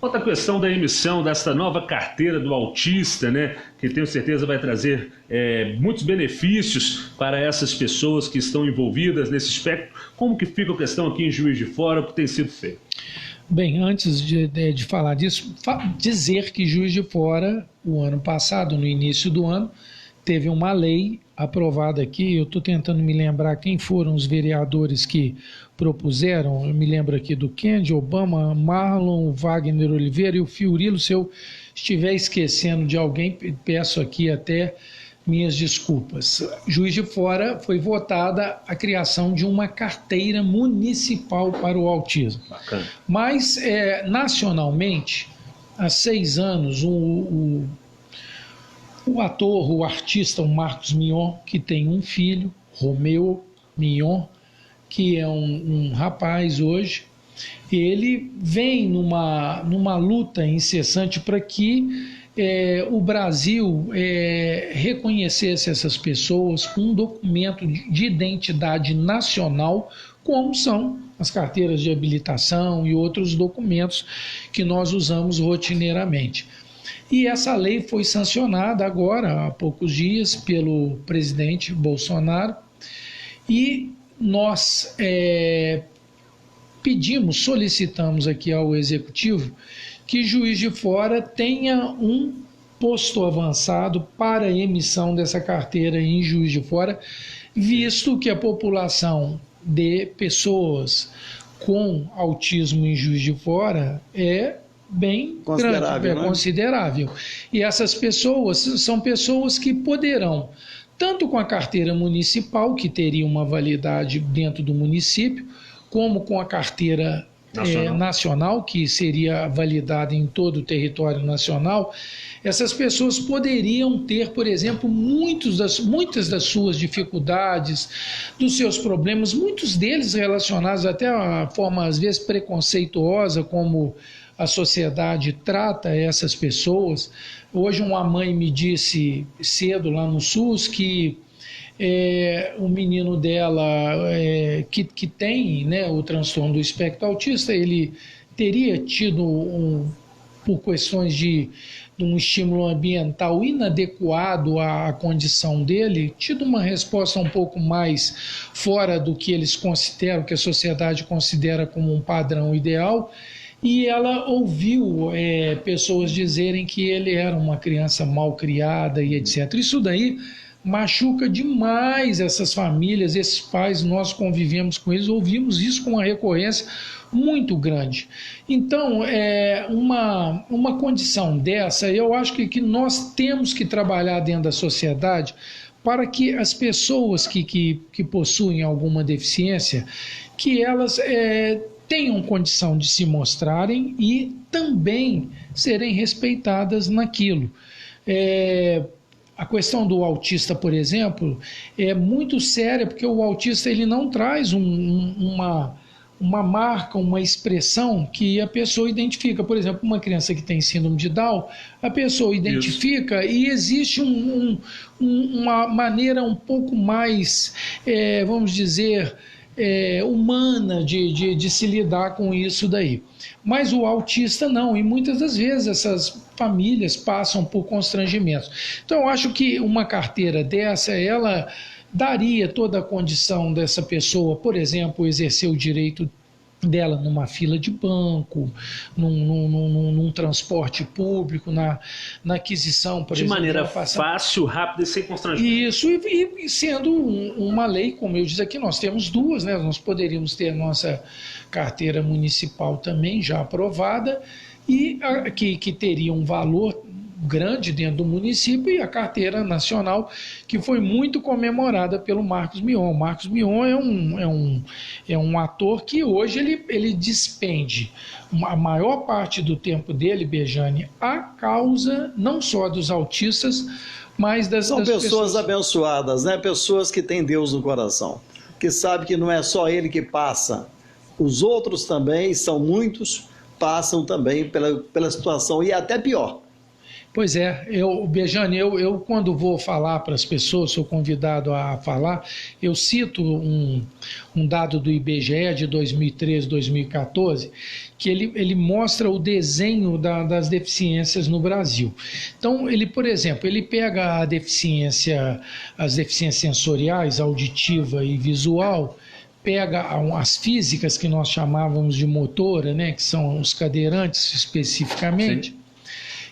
outra questão da emissão dessa nova carteira do autista, né, que tenho certeza vai trazer muitos benefícios para essas pessoas que estão envolvidas nesse espectro. Como que fica a questão aqui em Juiz de Fora, o que tem sido feito? Bem, antes de falar disso, dizer que Juiz de Fora, o ano passado, no início do ano, teve uma lei aprovada aqui. Eu estou tentando me lembrar quem foram os vereadores que propuseram. Eu me lembro aqui do Kennedy, Obama, Marlon, Wagner Oliveira e o Fiorilo. Se eu estiver esquecendo de alguém, peço aqui até minhas desculpas. Juiz de Fora foi votada a criação de uma carteira municipal para o autismo. Bacana. Mas, nacionalmente, há 6 anos, o ator, o artista, o Marcos Mion, que tem um filho, Romeu Mion, que é um rapaz hoje, ele vem numa luta incessante para que o Brasil reconhecesse essas pessoas com um documento de identidade nacional, como são as carteiras de habilitação e outros documentos que nós usamos rotineiramente. E essa lei foi sancionada agora, há poucos dias, pelo presidente Bolsonaro, e nós solicitamos aqui ao Executivo que Juiz de Fora tenha um posto avançado para a emissão dessa carteira em Juiz de Fora, visto que a população de pessoas com autismo em Juiz de Fora é bem grande, considerável. E essas pessoas são pessoas que poderão, tanto com a carteira municipal, que teria uma validade dentro do município, como com a carteira nacional, que seria validada em todo o território nacional, essas pessoas poderiam ter, por exemplo, muitas das suas dificuldades, dos seus problemas, muitos deles relacionados até a forma, às vezes, preconceituosa, como a sociedade trata essas pessoas. Hoje uma mãe me disse cedo lá no SUS que o menino dela que tem, né, o transtorno do espectro autista, ele teria tido, por questões de um estímulo ambiental inadequado à condição dele, tido uma resposta um pouco mais fora do que eles consideram, que a sociedade considera como um padrão ideal, e ela ouviu pessoas dizerem que ele era uma criança mal criada e etc. Isso daí machuca demais essas famílias, esses pais. Nós convivemos com eles, ouvimos isso com uma recorrência muito grande. Então, uma condição dessa, eu acho que nós temos que trabalhar dentro da sociedade para que as pessoas que possuem alguma deficiência, que elas tenham condição de se mostrarem e também serem respeitadas naquilo. A questão do autista, por exemplo, é muito séria, porque o autista ele não traz uma marca, uma expressão que a pessoa identifica. Por exemplo, uma criança que tem síndrome de Down, a pessoa identifica e existe uma maneira um pouco mais, vamos dizer, humana de se lidar com isso daí. Mas o autista não, e muitas das vezes essas famílias passam por constrangimentos. Então eu acho que uma carteira dessa, ela daria toda a condição dessa pessoa, por exemplo, exercer o direito dela numa fila de banco, num transporte público, na aquisição, por exemplo. De maneira fácil, rápida e sem constrangimento. Isso, e sendo uma lei, como eu disse aqui, nós temos duas, né? Nós poderíamos ter a nossa carteira municipal também já aprovada, e que teria um valor grande dentro do município, e a carteira nacional, que foi muito comemorada pelo Marcos Mion. O Marcos Mion é um ator que hoje ele despende a maior parte do tempo dele, Bejane, a causa não só dos autistas, mas das pessoas abençoadas, né? Pessoas que têm Deus no coração, que sabe que não é só ele que passa, os outros também, são muitos, passam também pela situação, e até pior. Pois é, Bejane, eu quando vou falar para as pessoas, sou convidado a falar, eu cito um dado do IBGE de 2013, 2014, que ele mostra o desenho das deficiências no Brasil. Então, por exemplo, ele pega as deficiências sensoriais, auditiva e visual, pega as físicas que nós chamávamos de motora, né, que são os cadeirantes especificamente. Sim.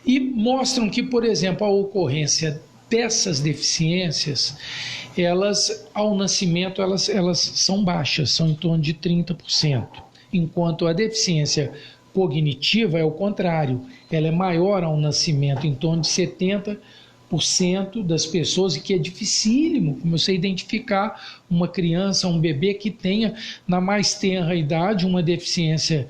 E mostram que, por exemplo, a ocorrência dessas deficiências, elas, ao nascimento, elas são baixas, são em torno de 30%, enquanto a deficiência cognitiva é o contrário, ela é maior ao nascimento, em torno de 70% das pessoas, e que é dificílimo você identificar uma criança, um bebê que tenha, na mais tenra idade, uma deficiência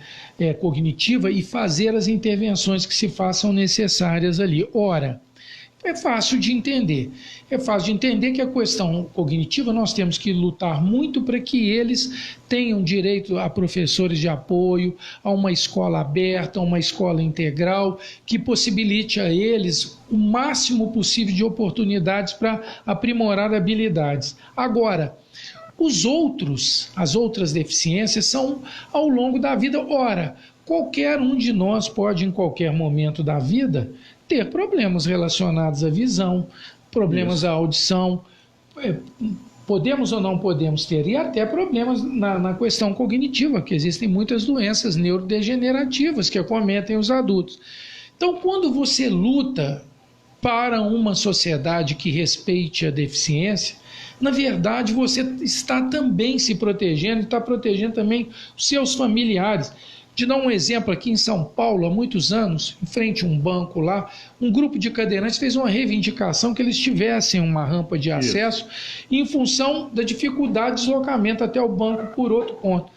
cognitiva, e fazer as intervenções que se façam necessárias ali. Ora, é fácil de entender. É fácil de entender que a questão cognitiva nós temos que lutar muito para que eles tenham direito a professores de apoio, a uma escola aberta, a uma escola integral, que possibilite a eles o máximo possível de oportunidades para aprimorar habilidades. Agora, as outras deficiências são ao longo da vida. Ora, qualquer um de nós pode, em qualquer momento da vida, ter problemas relacionados à visão, problemas à audição, podemos ou não podemos ter, e até problemas na questão cognitiva, que existem muitas doenças neurodegenerativas que acometem os adultos. Então, quando você luta para uma sociedade que respeite a deficiência, na verdade você está também se protegendo, e está protegendo também os seus familiares. De dar um exemplo, aqui em São Paulo, há muitos anos, em frente a um banco lá, um grupo de cadeirantes fez uma reivindicação que eles tivessem uma rampa de acesso, em função da dificuldade de deslocamento até o banco por outro ponto.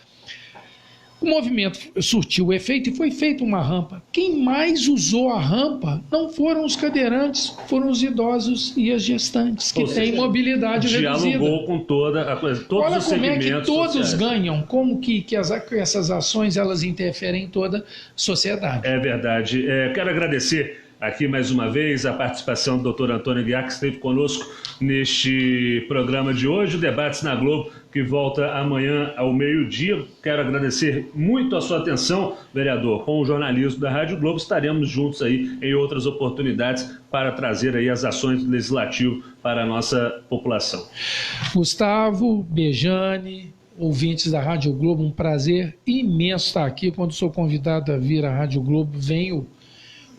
O movimento surtiu o efeito e foi feita uma rampa. Quem mais usou a rampa não foram os cadeirantes, foram os idosos e as gestantes, que têm mobilidade reduzida. Dialogou com toda a coisa, todos Olha os como segmentos é que todos sociais. ganham, como que essas ações elas interferem em toda a sociedade. É verdade. Quero agradecer aqui mais uma vez a participação do Dr. Antônio Aguiar, que esteve conosco neste programa de hoje, o Debates na Globo, que volta amanhã ao meio-dia. Quero agradecer muito a sua atenção, vereador. Com o jornalismo da Rádio Globo, estaremos juntos aí em outras oportunidades para trazer aí as ações do Legislativo para a nossa população. Gustavo, Bejane, ouvintes da Rádio Globo, um prazer imenso estar aqui. Quando sou convidado a vir à Rádio Globo, venho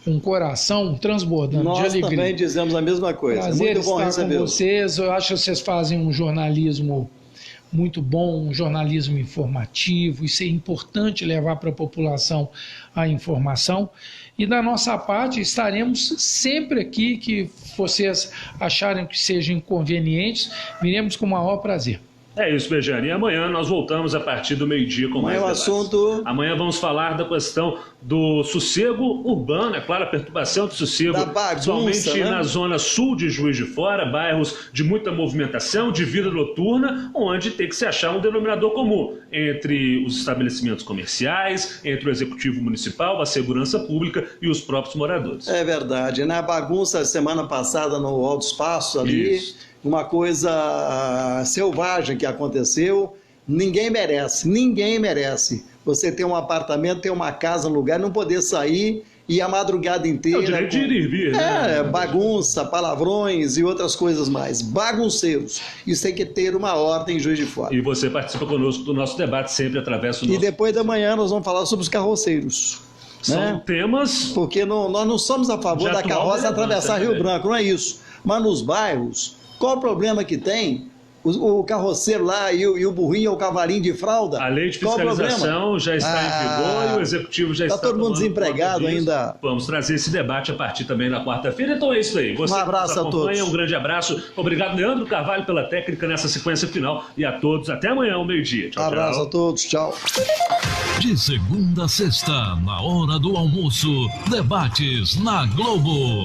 com o coração transbordando de alegria. Nós também dizemos a mesma coisa. Prazer Muito bom estar com recebê-los. vocês. Eu acho que vocês fazem um jornalismo muito bom, um jornalismo informativo. Isso é importante, levar para a população a informação. E da nossa parte, estaremos sempre aqui, que vocês acharem que sejam inconvenientes, viremos com o maior prazer. É isso, Bejane. E amanhã nós voltamos a partir do meio-dia com mais debates. Assunto... Amanhã vamos falar da questão do sossego urbano, é claro, a perturbação do sossego, da bagunça, principalmente né? na zona sul de Juiz de Fora, bairros de muita movimentação, de vida noturna, onde tem que se achar um denominador comum entre os estabelecimentos comerciais, entre o Executivo Municipal, a Segurança Pública e os próprios moradores. É verdade. Na bagunça, semana passada, no Alto Espaço, ali... Isso. Uma coisa selvagem que aconteceu, ninguém merece. Você tem um apartamento, tem uma casa no lugar, não poder sair e a madrugada inteira... É o direito de ir e vir, né? Bagunça, palavrões e outras coisas mais. Bagunceiros. Isso tem que ter uma ordem em Juiz de Fora. E você participa conosco do nosso debate sempre através do nosso... E depois da manhã nós vamos falar sobre os carroceiros. São temas... Porque nós não somos a favor da carroça atravessar Rio Branco, não é isso. Mas nos bairros... Qual o problema que tem o carroceiro lá e o burrinho ou o cavalinho de fralda? A lei de fiscalização já está em vigor e o Executivo já está... Está todo mundo desempregado ainda. Vamos trazer esse debate a partir também na quarta-feira. Então é isso aí. Você um abraço a todos. Um grande abraço. Obrigado, Leandro Carvalho, pela técnica nessa sequência final. E a todos, até amanhã, ao meio-dia. Tchau, abraço tchau. a todos. Tchau. De segunda a sexta, na hora do almoço, debates na Globo.